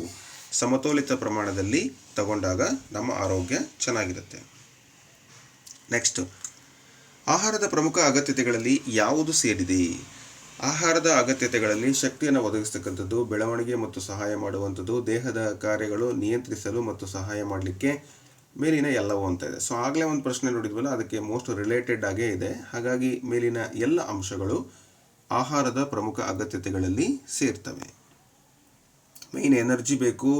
ಸಮತೋಲಿತ ಪ್ರಮಾಣದಲ್ಲಿ ತಗೊಂಡಾಗ ನಮ್ಮ ಆರೋಗ್ಯ ಚೆನ್ನಾಗಿರುತ್ತೆ. ನೆಕ್ಸ್ಟ್, ಆಹಾರದ ಪ್ರಮುಖ ಅಗತ್ಯತೆಗಳಲ್ಲಿ ಯಾವುದು ಸೇರಿದೆ? ಆಹಾರದ ಅಗತ್ಯತೆಗಳಲ್ಲಿ ಶಕ್ತಿಯನ್ನು ಒದಗಿಸ್ತಕ್ಕಂಥದ್ದು, ಬೆಳವಣಿಗೆ ಮತ್ತು ಸಹಾಯ ಮಾಡುವಂಥದ್ದು, ದೇಹದ ಕಾರ್ಯಗಳು ನಿಯಂತ್ರಿಸಲು ಮತ್ತು ಸಹಾಯ ಮಾಡಲಿಕ್ಕೆ, ಮೇಲಿನ ಎಲ್ಲವೂ ಅಂತ ಇದೆ. ಸೊ ಆಗಲೇ ಒಂದು ಪ್ರಶ್ನೆ ನೋಡಿದ್ವಲ್ಲ, ಅದಕ್ಕೆ ಮೋಸ್ಟ್ ರಿಲೇಟೆಡ್ ಆಗೇ ಇದೆ. ಹಾಗಾಗಿ ಮೇಲಿನ ಎಲ್ಲ ಅಂಶಗಳು ಆಹಾರದ ಪ್ರಮುಖ ಅಗತ್ಯತೆಗಳಲ್ಲಿ ಸೇರ್ತವೆ. ಮೇನ್ ಎನರ್ಜಿ ಬೇಕು,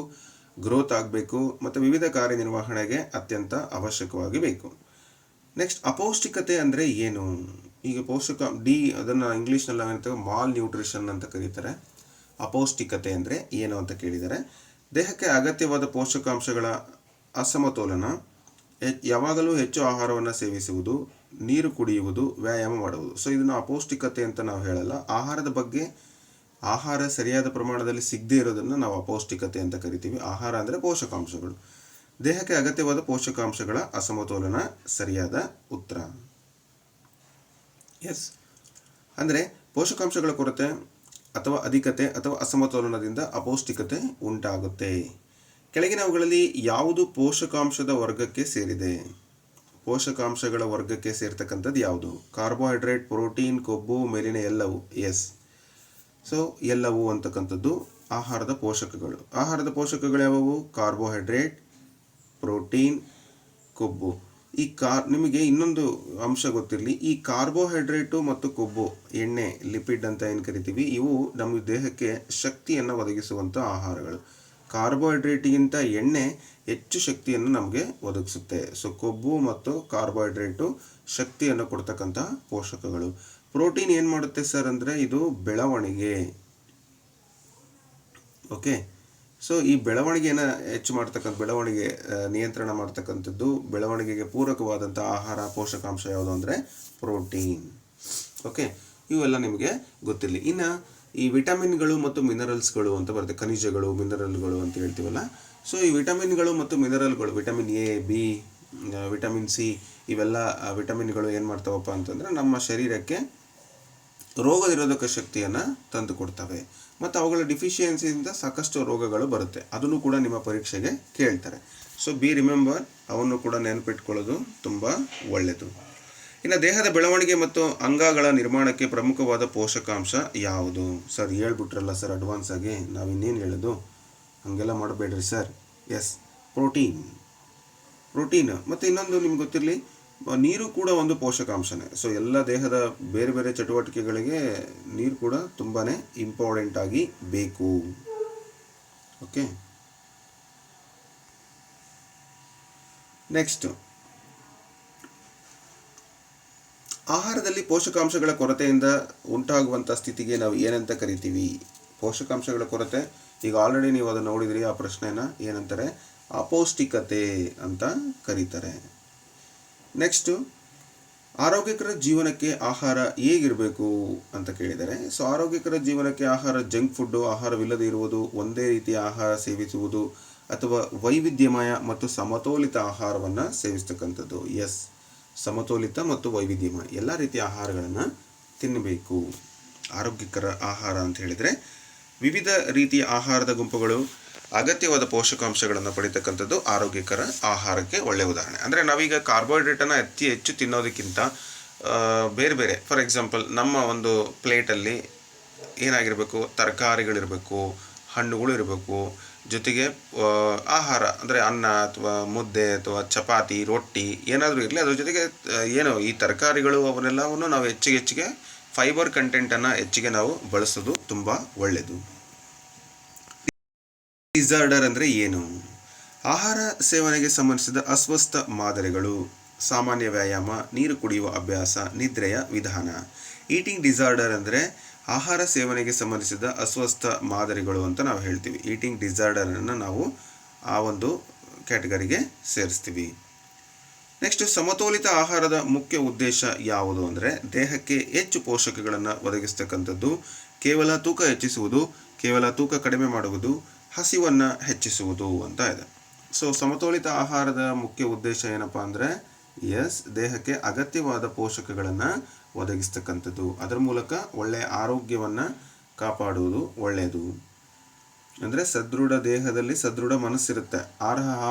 ಗ್ರೋತ್ ಆಗಬೇಕು, ಮತ್ತು ವಿವಿಧ ಕಾರ್ಯನಿರ್ವಹಣೆಗೆ ಅತ್ಯಂತ ಅವಶ್ಯಕವಾಗಿ ಬೇಕು. ನೆಕ್ಸ್ಟ್, ಅಪೌಷ್ಟಿಕತೆ ಅಂದರೆ ಏನು? ಈಗ ಅದನ್ನು ಇಂಗ್ಲೀಷ್ನಲ್ಲಿ ನಾವೇನಂತ ಮಾಲ್ ನ್ಯೂಟ್ರಿಷನ್ ಅಂತ ಕರೀತಾರೆ. ಅಪೌಷ್ಟಿಕತೆ ಅಂದರೆ ಏನು ಅಂತ ಕೇಳಿದರೆ, ದೇಹಕ್ಕೆ ಅಗತ್ಯವಾದ ಪೋಷಕಾಂಶಗಳ ಅಸಮತೋಲನ, ಯಾವಾಗಲೂ ಹೆಚ್ಚು ಆಹಾರವನ್ನು ಸೇವಿಸುವುದು, ನೀರು ಕುಡಿಯುವುದು, ವ್ಯಾಯಾಮ ಮಾಡುವುದು. ಸೊ ಇದನ್ನು ಅಪೌಷ್ಟಿಕತೆ ಅಂತ ನಾವು ಹೇಳಲ್ಲ. ಆಹಾರದ ಬಗ್ಗೆ, ಆಹಾರ ಸರಿಯಾದ ಪ್ರಮಾಣದಲ್ಲಿ ಸಿಗದೇ ಇರೋದನ್ನು ನಾವು ಅಪೌಷ್ಟಿಕತೆ ಅಂತ ಕರಿತೀವಿ. ಆಹಾರ ಅಂದರೆ ಪೋಷಕಾಂಶಗಳು, ದೇಹಕ್ಕೆ ಅಗತ್ಯವಾದ ಪೋಷಕಾಂಶಗಳ ಅಸಮತೋಲನ ಸರಿಯಾದ ಉತ್ತರ. ಅಂದರೆ ಪೋಷಕಾಂಶಗಳ ಕೊರತೆ ಅಥವಾ ಅಧಿಕತೆ ಅಥವಾ ಅಸಮತೋಲನದಿಂದ ಅಪೌಷ್ಟಿಕತೆ ಉಂಟಾಗುತ್ತೆ. ಕೆಳಗಿನವುಗಳಲ್ಲಿ ಯಾವುದು ಪೋಷಕಾಂಶದ ವರ್ಗಕ್ಕೆ ಸೇರಿದೆ? ಪೋಷಕಾಂಶಗಳ ವರ್ಗಕ್ಕೆ ಸೇರ್ತಕ್ಕಂಥದ್ದು ಯಾವುದು? ಕಾರ್ಬೋಹೈಡ್ರೇಟ್, ಪ್ರೋಟೀನ್, ಕೊಬ್ಬು, ಮೇಲಿನ ಎಲ್ಲವೂ. ಸೊ ಎಲ್ಲವೂ ಅಂತಕ್ಕಂಥದ್ದು ಆಹಾರದ ಪೋಷಕಗಳು. ಆಹಾರದ ಪೋಷಕಗಳು ಯಾವುವು? ಕಾರ್ಬೋಹೈಡ್ರೇಟ್, ಪ್ರೋಟೀನ್, ಕೊಬ್ಬು. ನಿಮಗೆ ಇನ್ನೊಂದು ಅಂಶ ಗೊತ್ತಿರಲಿ, ಈ ಕಾರ್ಬೋಹೈಡ್ರೇಟು ಮತ್ತು ಕೊಬ್ಬು, ಎಣ್ಣೆ, ಲಿಪಿಡ್ ಅಂತ ಏನು ಕರಿತೀವಿ, ಇವು ನಮ್ಮ ದೇಹಕ್ಕೆ ಶಕ್ತಿಯನ್ನು ಒದಗಿಸುವಂಥ ಆಹಾರಗಳು. ಕಾರ್ಬೋಹೈಡ್ರೇಟ್ಗಿಂತ ಎಣ್ಣೆ ಹೆಚ್ಚು ಶಕ್ತಿಯನ್ನು ನಮಗೆ ಒದಗಿಸುತ್ತೆ. ಸೊ ಕೊಬ್ಬು ಮತ್ತು ಕಾರ್ಬೋಹೈಡ್ರೇಟು ಶಕ್ತಿಯನ್ನು ಕೊಡ್ತಕ್ಕಂಥ ಪೋಷಕಗಳು. ಪ್ರೋಟೀನ್ ಏನು ಮಾಡುತ್ತೆ ಸರ್ ಅಂದರೆ, ಇದು ಬೆಳವಣಿಗೆ, ಓಕೆ. ಸೊ ಈ ಬೆಳವಣಿಗೆಯನ್ನು ಹೆಚ್ಚು ಮಾಡ್ತಕ್ಕಂಥ ಬೆಳವಣಿಗೆ ನಿಯಂತ್ರಣ ಮಾಡ್ತಕ್ಕಂಥದ್ದು ಬೆಳವಣಿಗೆಗೆ ಪೂರಕವಾದಂಥ ಆಹಾರ ಪೋಷಕಾಂಶ ಯಾವುದು ಅಂದರೆ ಪ್ರೋಟೀನ್. ಓಕೆ, ಇವೆಲ್ಲ ನಿಮಗೆ ಗೊತ್ತಿರಲಿ. ಇನ್ನು ಈ ವಿಟಮಿನ್ಗಳು ಮತ್ತು ಮಿನರಲ್ಸ್ಗಳು ಅಂತ ಬರುತ್ತೆ, ಖನಿಜಗಳು ಮಿನರಲ್ಗಳು ಅಂತ ಹೇಳ್ತೀವಲ್ಲ. ಸೊ ಈ ವಿಟಮಿನ್ಗಳು ಮತ್ತು ಮಿನರಲ್ಗಳು, vitamin A, B, vitamin C, ಇವೆಲ್ಲ ವಿಟಮಿನ್ಗಳು ಏನು ಮಾಡ್ತಾವಪ್ಪ ಅಂತಂದರೆ ನಮ್ಮ ಶರೀರಕ್ಕೆ ರೋಗ ನಿರೋಧಕ ಶಕ್ತಿಯನ್ನು ತಂದು ಕೊಡ್ತವೆ ಮತ್ತು ಅವುಗಳ ಡಿಫಿಷಿಯನ್ಸಿಯಿಂದ ಸಾಕಷ್ಟು ರೋಗಗಳು ಬರುತ್ತೆ. ಅದನ್ನು ಕೂಡ ನಿಮ್ಮ ಪರೀಕ್ಷೆಗೆ ಕೇಳ್ತಾರೆ. ಸೊ ಬಿ ರಿಮೆಂಬರ್, ಅವನ್ನು ಕೂಡ ನೆನಪಿಟ್ಕೊಳ್ಳೋದು ತುಂಬ ಒಳ್ಳೆಯದು. ಇನ್ನು ದೇಹದ ಬೆಳವಣಿಗೆ ಮತ್ತು ಅಂಗಗಳ ನಿರ್ಮಾಣಕ್ಕೆ ಪ್ರಮುಖವಾದ ಪೋಷಕಾಂಶ ಯಾವುದು? ಸರ್ ಹೇಳ್ಬಿಟ್ರಲ್ಲ ಸರ್ ಅಡ್ವಾನ್ಸ್ ಆಗಿ, ನಾವು ಇನ್ನೇನು ಹೇಳೋದು, ಹಾಗೆಲ್ಲ ಮಾಡಬೇಡ್ರಿ ಸರ್. S, protein. ಮತ್ತು ಇನ್ನೊಂದು ನಿಮ್ಗೆ ಗೊತ್ತಿರಲಿ, ನೀರು ಕೂಡ ಒಂದು ಪೋಷಕಾಂಶನೇ. ಸೊ ಎಲ್ಲ ದೇಹದ ಬೇರೆ ಬೇರೆ ಚಟುವಟಿಕೆಗಳಿಗೆ ನೀರು ಕೂಡ ತುಂಬಾ ಇಂಪಾರ್ಟೆಂಟ್ ಆಗಿ ಬೇಕು. ಓಕೆ, ನೆಕ್ಸ್ಟ್, ಆಹಾರದಲ್ಲಿ ಪೋಷಕಾಂಶಗಳ ಕೊರತೆಯಿಂದ ಉಂಟಾಗುವಂಥ ಸ್ಥಿತಿಗೆ ನಾವು ಏನಂತ ಕರಿತೀವಿ? ಪೋಷಕಾಂಶಗಳ ಕೊರತೆ, ಈಗ ಆಲ್ರೆಡಿ ನೀವು ಅದನ್ನು ನೋಡಿದ್ರಿ, ಆ ಪ್ರಶ್ನೆನ ಏನಂತಾರೆ? ಅಪೌಷ್ಟಿಕತೆ ಅಂತ ಕರೀತಾರೆ. ನೆಕ್ಸ್ಟು, ಆರೋಗ್ಯಕರ ಜೀವನಕ್ಕೆ ಆಹಾರ ಹೇಗಿರಬೇಕು ಅಂತ ಕೇಳಿದರೆ, ಸೊ ಆರೋಗ್ಯಕರ ಜೀವನಕ್ಕೆ ಆಹಾರ ಜಂಕ್ ಫುಡ್ಡು, ಆಹಾರವಿಲ್ಲದೆ ಇರುವುದು, ಒಂದೇ ರೀತಿಯ ಆಹಾರ ಸೇವಿಸುವುದು ಅಥವಾ ವೈವಿಧ್ಯಮಯ ಮತ್ತು ಸಮತೋಲಿತ ಆಹಾರವನ್ನು ಸೇವಿಸ್ತಕ್ಕಂಥದ್ದು. ಎಸ್, ಸಮತೋಲಿತ ಮತ್ತು ವೈವಿಧ್ಯಮಯ ಎಲ್ಲ ರೀತಿಯ ಆಹಾರಗಳನ್ನು ತಿನ್ನಬೇಕು. ಆರೋಗ್ಯಕರ ಆಹಾರ ಅಂತ ಹೇಳಿದರೆ ವಿವಿಧ ರೀತಿಯ ಆಹಾರದ ಗುಂಪುಗಳು ಅಗತ್ಯವಾದ ಪೋಷಕಾಂಶಗಳನ್ನು ಪಡಿತಕ್ಕಂಥದ್ದು ಆರೋಗ್ಯಕರ ಆಹಾರಕ್ಕೆ ಒಳ್ಳೆಯ ಉದಾಹರಣೆ. ಅಂದರೆ ನಾವೀಗ ಕಾರ್ಬೋಹೈಡ್ರೇಟನ್ನು ಅತಿ ಹೆಚ್ಚು ತಿನ್ನೋದಕ್ಕಿಂತ ಬೇರೆ ಬೇರೆ, ಫಾರ್ ಎಕ್ಸಾಂಪಲ್ ನಮ್ಮ ಒಂದು ಪ್ಲೇಟಲ್ಲಿ ಏನಾಗಿರಬೇಕು, ತರಕಾರಿಗಳಿರಬೇಕು, ಹಣ್ಣುಗಳು ಇರಬೇಕು, ಜೊತೆಗೆ ಆಹಾರ ಅಂದರೆ ಅನ್ನ ಅಥವಾ ಮುದ್ದೆ ಅಥವಾ ಚಪಾತಿ, ರೊಟ್ಟಿ ಏನಾದರೂ ಇರಲಿ, ಅದ್ರ ಜೊತೆಗೆ ಏನು ಈ ತರಕಾರಿಗಳು ಅವನ್ನೆಲ್ಲವನ್ನು ನಾವು ಹೆಚ್ಚಿಗೆ ಫೈಬರ್ ಕಂಟೆಂಟನ್ನು ಹೆಚ್ಚಿಗೆ ನಾವು ಬಳಸೋದು ತುಂಬ ಒಳ್ಳೆಯದು. ಡಿಸಾರ್ಡರ್ ಅಂದರೆ ಏನು? ಆಹಾರ ಸೇವನೆಗೆ ಸಂಬಂಧಿಸಿದ ಅಸ್ವಸ್ಥ ಮಾದರಿಗಳು, ಸಾಮಾನ್ಯ ವ್ಯಾಯಾಮ, ನೀರು ಕುಡಿಯುವ ಅಭ್ಯಾಸ, ನಿದ್ರೆಯ ವಿಧಾನ. ಈಟಿಂಗ್ ಡಿಸಾರ್ಡರ್ ಅಂದರೆ ಆಹಾರ ಸೇವನೆಗೆ ಸಂಬಂಧಿಸಿದ ಅಸ್ವಸ್ಥ ಮಾದರಿಗಳು ಅಂತ ನಾವು ಹೇಳ್ತೀವಿ. ಈಟಿಂಗ್ ಡಿಸಾರ್ಡರನ್ನು ನಾವು ಆ ಒಂದು ಕ್ಯಾಟಗರಿಗೆ ಸೇರಿಸ್ತೀವಿ. ನೆಕ್ಸ್ಟ್, ಸಮತೋಲಿತ ಆಹಾರದ ಮುಖ್ಯ ಉದ್ದೇಶ ಯಾವುದು ಅಂದರೆ ದೇಹಕ್ಕೆ ಹೆಚ್ಚು ಪೋಷಕಗಳನ್ನು ಒದಗಿಸ್ತಕ್ಕಂಥದ್ದು, ಕೇವಲ ತೂಕ ಹೆಚ್ಚಿಸುವುದು, ಕೇವಲ ತೂಕ ಕಡಿಮೆ ಮಾಡುವುದು, ಹಸಿವನ್ನು ಹೆಚ್ಚಿಸುವುದು ಅಂತ ಇದೆ. ಸೊ ಸಮತೋಲಿತ ಆಹಾರದ ಮುಖ್ಯ ಉದ್ದೇಶ ಏನಪ್ಪ ಅಂದರೆ ದೇಹಕ್ಕೆ ಅಗತ್ಯವಾದ ಪೋಷಕಗಳನ್ನು ಒದಗಿಸ್ತಕ್ಕಂಥದ್ದು, ಅದರ ಮೂಲಕ ಒಳ್ಳೆಯ ಆರೋಗ್ಯವನ್ನು ಕಾಪಾಡುವುದು ಒಳ್ಳೆಯದು. ಅಂದರೆ ಸದೃಢ ದೇಹದಲ್ಲಿ ಸದೃಢ ಮನಸ್ಸಿರುತ್ತೆ.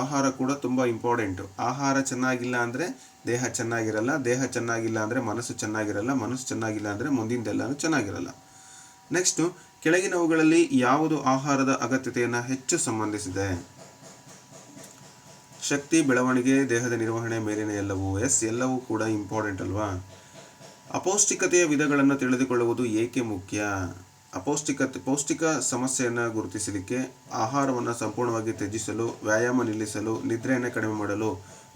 ಆಹಾರ ಕೂಡ ತುಂಬ ಇಂಪಾರ್ಟೆಂಟು. ಆಹಾರ ಚೆನ್ನಾಗಿಲ್ಲ ಅಂದರೆ ದೇಹ ಚೆನ್ನಾಗಿರಲ್ಲ, ದೇಹ ಚೆನ್ನಾಗಿಲ್ಲ ಅಂದರೆ ಮನಸ್ಸು ಚೆನ್ನಾಗಿರಲ್ಲ, ಮನಸ್ಸು ಚೆನ್ನಾಗಿಲ್ಲ ಅಂದರೆ ಮುಂದಿಂದೆಲ್ಲನೂ ಚೆನ್ನಾಗಿರಲ್ಲ. ನೆಕ್ಸ್ಟು, ಕೆಳಗಿನವುಗಳಲ್ಲಿ ಯಾವುದು ಆಹಾರದ ಅಗತ್ಯತೆಯನ್ನು ಹೆಚ್ಚು ಸಂಬಂಧಿಸಿದೆ? ಶಕ್ತಿ, ಬೆಳವಣಿಗೆ, ದೇಹದ ನಿರ್ವಹಣೆ, ಮೇಲಿನ ಎಲ್ಲವೂ. ಎಲ್ಲವೂ ಕೂಡ ಇಂಪಾರ್ಟೆಂಟ್ ಅಲ್ವಾ? ಅಪೌಷ್ಟಿಕತೆಯ ವಿಧಗಳನ್ನು ತಿಳಿದುಕೊಳ್ಳುವುದು ಏಕೆ ಮುಖ್ಯ? ಪೌಷ್ಟಿಕ ಸಮಸ್ಯೆಯನ್ನು ಗುರುತಿಸಲಿಕ್ಕೆ, ಆಹಾರವನ್ನು ಸಂಪೂರ್ಣವಾಗಿ ತ್ಯಜಿಸಲು, ವ್ಯಾಯಾಮ ನಿಲ್ಲಿಸಲು, ನಿದ್ರೆಯನ್ನು ಕಡಿಮೆ ಮಾಡಲು.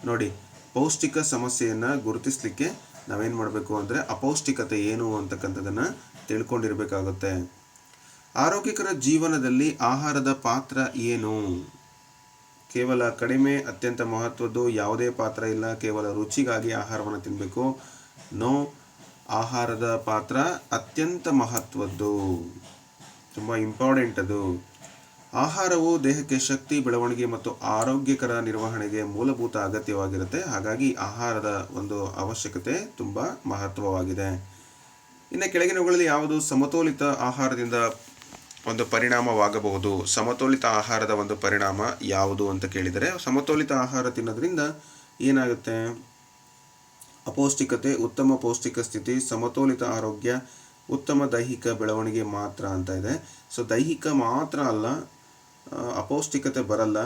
ನೋಡಿ, ಪೌಷ್ಟಿಕ ಸಮಸ್ಯೆಯನ್ನು ಗುರುತಿಸಲಿಕ್ಕೆ ನಾವೇನು ಮಾಡಬೇಕು ಅಂದರೆ ಅಪೌಷ್ಟಿಕತೆ ಏನು ಅಂತಕ್ಕಂಥದ್ದನ್ನು ತಿಳ್ಕೊಂಡಿರಬೇಕಾಗುತ್ತೆ. ಆರೋಗ್ಯಕರ ಜೀವನದಲ್ಲಿ ಆಹಾರದ ಪಾತ್ರ ಏನು? ಕೇವಲ ಕಡಿಮೆ, ಅತ್ಯಂತ ಮಹತ್ವದ್ದು, ಯಾವುದೇ ಪಾತ್ರ ಇಲ್ಲ, ಕೇವಲ ರುಚಿಗಾಗಿ ಆಹಾರವನ್ನು ತಿನ್ನಬೇಕು. ನೋ, ಆಹಾರದ ಪಾತ್ರ ಅತ್ಯಂತ ಮಹತ್ವದ್ದು, ತುಂಬ ಇಂಪಾರ್ಟೆಂಟ್ ಅದು. ಆಹಾರವು ದೇಹಕ್ಕೆ ಶಕ್ತಿ, ಬೆಳವಣಿಗೆ ಮತ್ತು ಆರೋಗ್ಯಕರ ನಿರ್ವಹಣೆಗೆ ಮೂಲಭೂತ ಅಗತ್ಯವಾಗಿರುತ್ತೆ. ಹಾಗಾಗಿ ಆಹಾರದ ಒಂದು ಅವಶ್ಯಕತೆ ತುಂಬ ಮಹತ್ವವಾಗಿದೆ. ಇನ್ನು ಕೆಳಗಿನವುಗಳಲ್ಲಿ ಯಾವುದು ಸಮತೋಲಿತ ಆಹಾರದಿಂದ ಒಂದು ಪರಿಣಾಮವಾಗಬಹುದು? ಸಮತೋಲಿತ ಆಹಾರದ ಒಂದು ಪರಿಣಾಮ ಯಾವುದು ಅಂತ ಕೇಳಿದರೆ, ಸಮತೋಲಿತ ಆಹಾರ ತಿನ್ನೋದ್ರಿಂದ ಏನಾಗುತ್ತೆ? ಅಪೌಷ್ಟಿಕತೆ, ಉತ್ತಮ ಪೌಷ್ಟಿಕ ಸ್ಥಿತಿ, ಸಮತೋಲಿತ ಆರೋಗ್ಯ, ಉತ್ತಮ ದೈಹಿಕ ಬೆಳವಣಿಗೆ ಮಾತ್ರ ಅಂತ ಇದೆ. ಸೊ ದೈಹಿಕ ಮಾತ್ರ ಅಲ್ಲ, ಅಪೌಷ್ಟಿಕತೆ ಬರಲ್ಲ.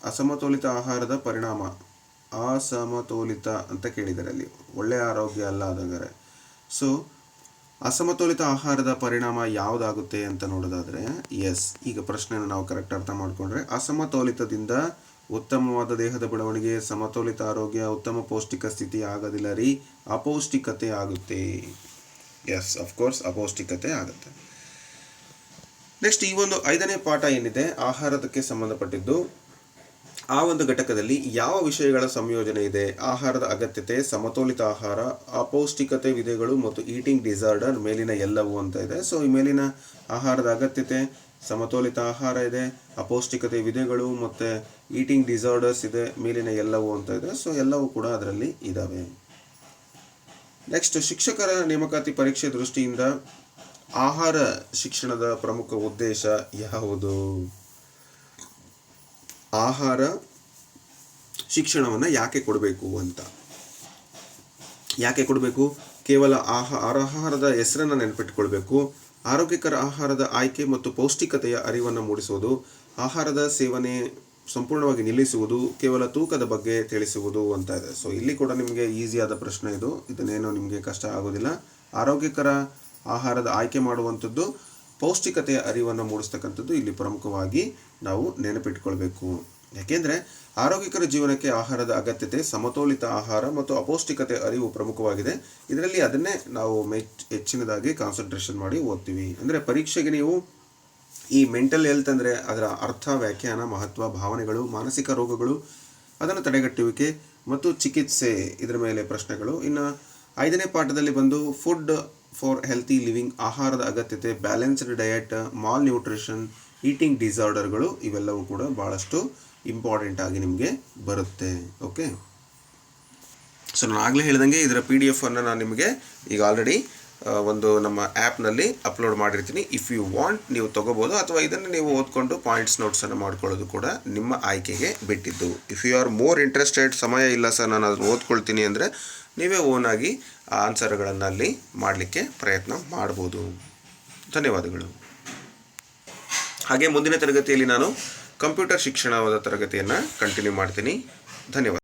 ಅಸಮತೋಲಿತ ಆಹಾರದ ಪರಿಣಾಮ, ಅಸಮತೋಲಿತ ಅಂತ ಕೇಳಿದರೆ ಅಲ್ಲಿ ಒಳ್ಳೆಯ ಆರೋಗ್ಯ ಅಲ್ಲ ಅದಾದರೆ. ಸೊ ಅಸಮತೋಲಿತ ಆಹಾರದ ಪರಿಣಾಮ ಯಾವುದಾಗುತ್ತೆ ಅಂತ ನೋಡೋದಾದರೆ, ಈಗ ಪ್ರಶ್ನೆಯನ್ನು ನಾವು ಕರೆಕ್ಟ್ ಅರ್ಥ ಮಾಡಿಕೊಂಡ್ರೆ, ಅಸಮತೋಲಿತದಿಂದ ಉತ್ತಮವಾದ ದೇಹದ ಬೆಳವಣಿಗೆ, ಸಮತೋಲಿತ ಆರೋಗ್ಯ, ಉತ್ತಮ ಪೌಷ್ಟಿಕ ಸ್ಥಿತಿ ಆಗೋದಿಲ್ಲ ರೀ, ಅಪೌಷ್ಟಿಕತೆ ಆಗುತ್ತೆ. ಅಫ್ಕೋರ್ಸ್ ಅಪೌಷ್ಟಿಕತೆ ಆಗುತ್ತೆ. ನೆಕ್ಸ್ಟ್ ಈ ಒಂದು 5ನೇ ಪಾಠ ಏನಿದೆ ಆಹಾರದಕ್ಕೆ ಸಂಬಂಧಪಟ್ಟಿದ್ದು, ಆ ಒಂದು ಘಟಕದಲ್ಲಿ ಯಾವ ವಿಷಯಗಳ ಸಂಯೋಜನೆ ಇದೆ? ಆಹಾರದ ಅಗತ್ಯತೆ, ಸಮತೋಲಿತ ಆಹಾರ, ಅಪೌಷ್ಟಿಕತೆ ವಿಧಗಳು ಮತ್ತು ಈಟಿಂಗ್ ಡಿಸಾರ್ಡರ್, ಮೇಲಿನ ಎಲ್ಲವೂ ಅಂತ ಇದೆ. ಸೊ ಈ ಮೇಲಿನ ಆಹಾರದ ಅಗತ್ಯತೆ, ಸಮತೋಲಿತ ಆಹಾರ ಇದೆ, ಅಪೌಷ್ಟಿಕತೆ ವಿಧಗಳು ಮತ್ತು ಈಟಿಂಗ್ ಡಿಸಾರ್ಡರ್ಸ್ ಇದೆ, ಮೇಲಿನ ಎಲ್ಲವೂ ಅಂತ ಇದೆ. ಸೊ ಎಲ್ಲವೂ ಕೂಡ ಅದರಲ್ಲಿ ಇದ್ದಾವೆ. ನೆಕ್ಸ್ಟ್ ಶಿಕ್ಷಕರ ನೇಮಕಾತಿ ಪರೀಕ್ಷೆ ದೃಷ್ಟಿಯಿಂದ ಆಹಾರ ಶಿಕ್ಷಣದ ಪ್ರಮುಖ ಉದ್ದೇಶ ಯಾವುದು? ಆಹಾರ ಶಿಕ್ಷಣವನ್ನು ಯಾಕೆ ಕೊಡಬೇಕು ಅಂತ. ಯಾಕೆ ಕೊಡಬೇಕು? ಕೇವಲ ಆಹಾರದ ಹೆಸರನ್ನು ನೆನಪಿಟ್ಕೊಳ್ಬೇಕು. ಆರೋಗ್ಯಕರ ಆಹಾರದ ಆಯ್ಕೆ ಮತ್ತು ಪೌಷ್ಟಿಕತೆಯ ಅರಿವನ್ನು ಮೂಡಿಸುವುದು, ಆಹಾರದ ಸೇವನೆ ಸಂಪೂರ್ಣವಾಗಿ ನಿಲ್ಲಿಸುವುದು, ಕೇವಲ ತೂಕದ ಬಗ್ಗೆ ತಿಳಿಸುವುದು ಅಂತ ಇದೆ. ಸೊ ಇಲ್ಲಿ ಕೂಡ ನಿಮಗೆ ಈಸಿಯಾದ ಪ್ರಶ್ನೆ ಇದು, ಇದನ್ನೇನು ನಿಮಗೆ ಕಷ್ಟ ಆಗೋದಿಲ್ಲ. ಆರೋಗ್ಯಕರ ಆಹಾರದ ಆಯ್ಕೆ ಮಾಡುವಂಥದ್ದು, ಪೌಷ್ಟಿಕತೆಯ ಅರಿವನ್ನು ಮೂಡಿಸ್ತಕ್ಕಂಥದ್ದು ಇಲ್ಲಿ ಪ್ರಮುಖವಾಗಿ ನಾವು ನೆನಪಿಟ್ಕೊಳ್ಬೇಕು. ಯಾಕೆಂದರೆ ಆರೋಗ್ಯಕರ ಜೀವನಕ್ಕೆ ಆಹಾರದ ಅಗತ್ಯತೆ, ಸಮತೋಲಿತ ಆಹಾರ ಮತ್ತು ಅಪೌಷ್ಟಿಕತೆ ಅರಿವು ಪ್ರಮುಖವಾಗಿದೆ. ಇದರಲ್ಲಿ ಅದನ್ನೇ ನಾವು ಹೆಚ್ಚಿನದಾಗಿ ಕಾನ್ಸಂಟ್ರೇಷನ್ ಮಾಡಿ ಓದ್ತೀವಿ. ಅಂದರೆ ಪರೀಕ್ಷೆಗೆ ನೀವು ಈ ಮೆಂಟಲ್ ಹೆಲ್ತ್ ಅಂದರೆ ಅದರ ಅರ್ಥ, ವ್ಯಾಖ್ಯಾನ, ಮಹತ್ವ, ಭಾವನೆಗಳು, ಮಾನಸಿಕ ರೋಗಗಳು, ಅದನ್ನು ತಡೆಗಟ್ಟುವಿಕೆ ಮತ್ತು ಚಿಕಿತ್ಸೆ, ಇದರ ಮೇಲೆ ಪ್ರಶ್ನೆಗಳು. ಇನ್ನು 5ನೇ ಪಾಠದಲ್ಲಿ ಬಂದು ಫುಡ್ ಫಾರ್ ಹೆಲ್ತಿ ಲಿವಿಂಗ್, ಆಹಾರದ ಅಗತ್ಯತೆ, balanced diet, malnutrition, eating ಡಿಸಾರ್ಡರ್ಗಳು, ಇವೆಲ್ಲವೂ ಕೂಡ ಭಾಳಷ್ಟು ಇಂಪಾರ್ಟೆಂಟ್ ಆಗಿ ನಿಮಗೆ ಬರುತ್ತೆ. ಓಕೆ, ಸೊ ನಾನು ಆಗಲೇ ಹೇಳಿದಂಗೆ ಇದರ PDF ಅನ್ನು ನಾನು ನಿಮಗೆ ಈಗ ಆಲ್ರೆಡಿ ಒಂದು ನಮ್ಮ ಆ್ಯಪ್ನಲ್ಲಿ ಅಪ್ಲೋಡ್ ಮಾಡಿರ್ತೀನಿ. ಇಫ್ ಯು ವಾಂಟ್ ನೀವು ತೊಗೋಬೋದು, ಅಥವಾ ಇದನ್ನು ನೀವು ಓದ್ಕೊಂಡು ಪಾಯಿಂಟ್ಸ್ ನೋಟ್ಸನ್ನು ಮಾಡ್ಕೊಳ್ಳೋದು ಕೂಡ ನಿಮ್ಮ ಆಯ್ಕೆಗೆ ಬಿಟ್ಟಿದ್ದು. If you are more interested, ಸಮಯ ಇಲ್ಲ ಸರ್ ನಾನು ಅದನ್ನು ಓದ್ಕೊಳ್ತೀನಿ ಅಂದರೆ ನೀವೇ ಓನಾಗಿ ಆ ಆನ್ಸರ್ಗಳನ್ನು ಅಲ್ಲಿ ಮಾಡಲಿಕ್ಕೆ ಪ್ರಯತ್ನ ಮಾಡ್ಬೋದು. ಧನ್ಯವಾದಗಳು. ಹಾಗೆ ಮುಂದಿನ ತರಗತಿಯಲ್ಲಿ ನಾನು ಕಂಪ್ಯೂಟರ್ ಶಿಕ್ಷಣದ ತರಗತಿಯನ್ನು ಕಂಟಿನ್ಯೂ ಮಾಡ್ತೀನಿ. ಧನ್ಯವಾದ.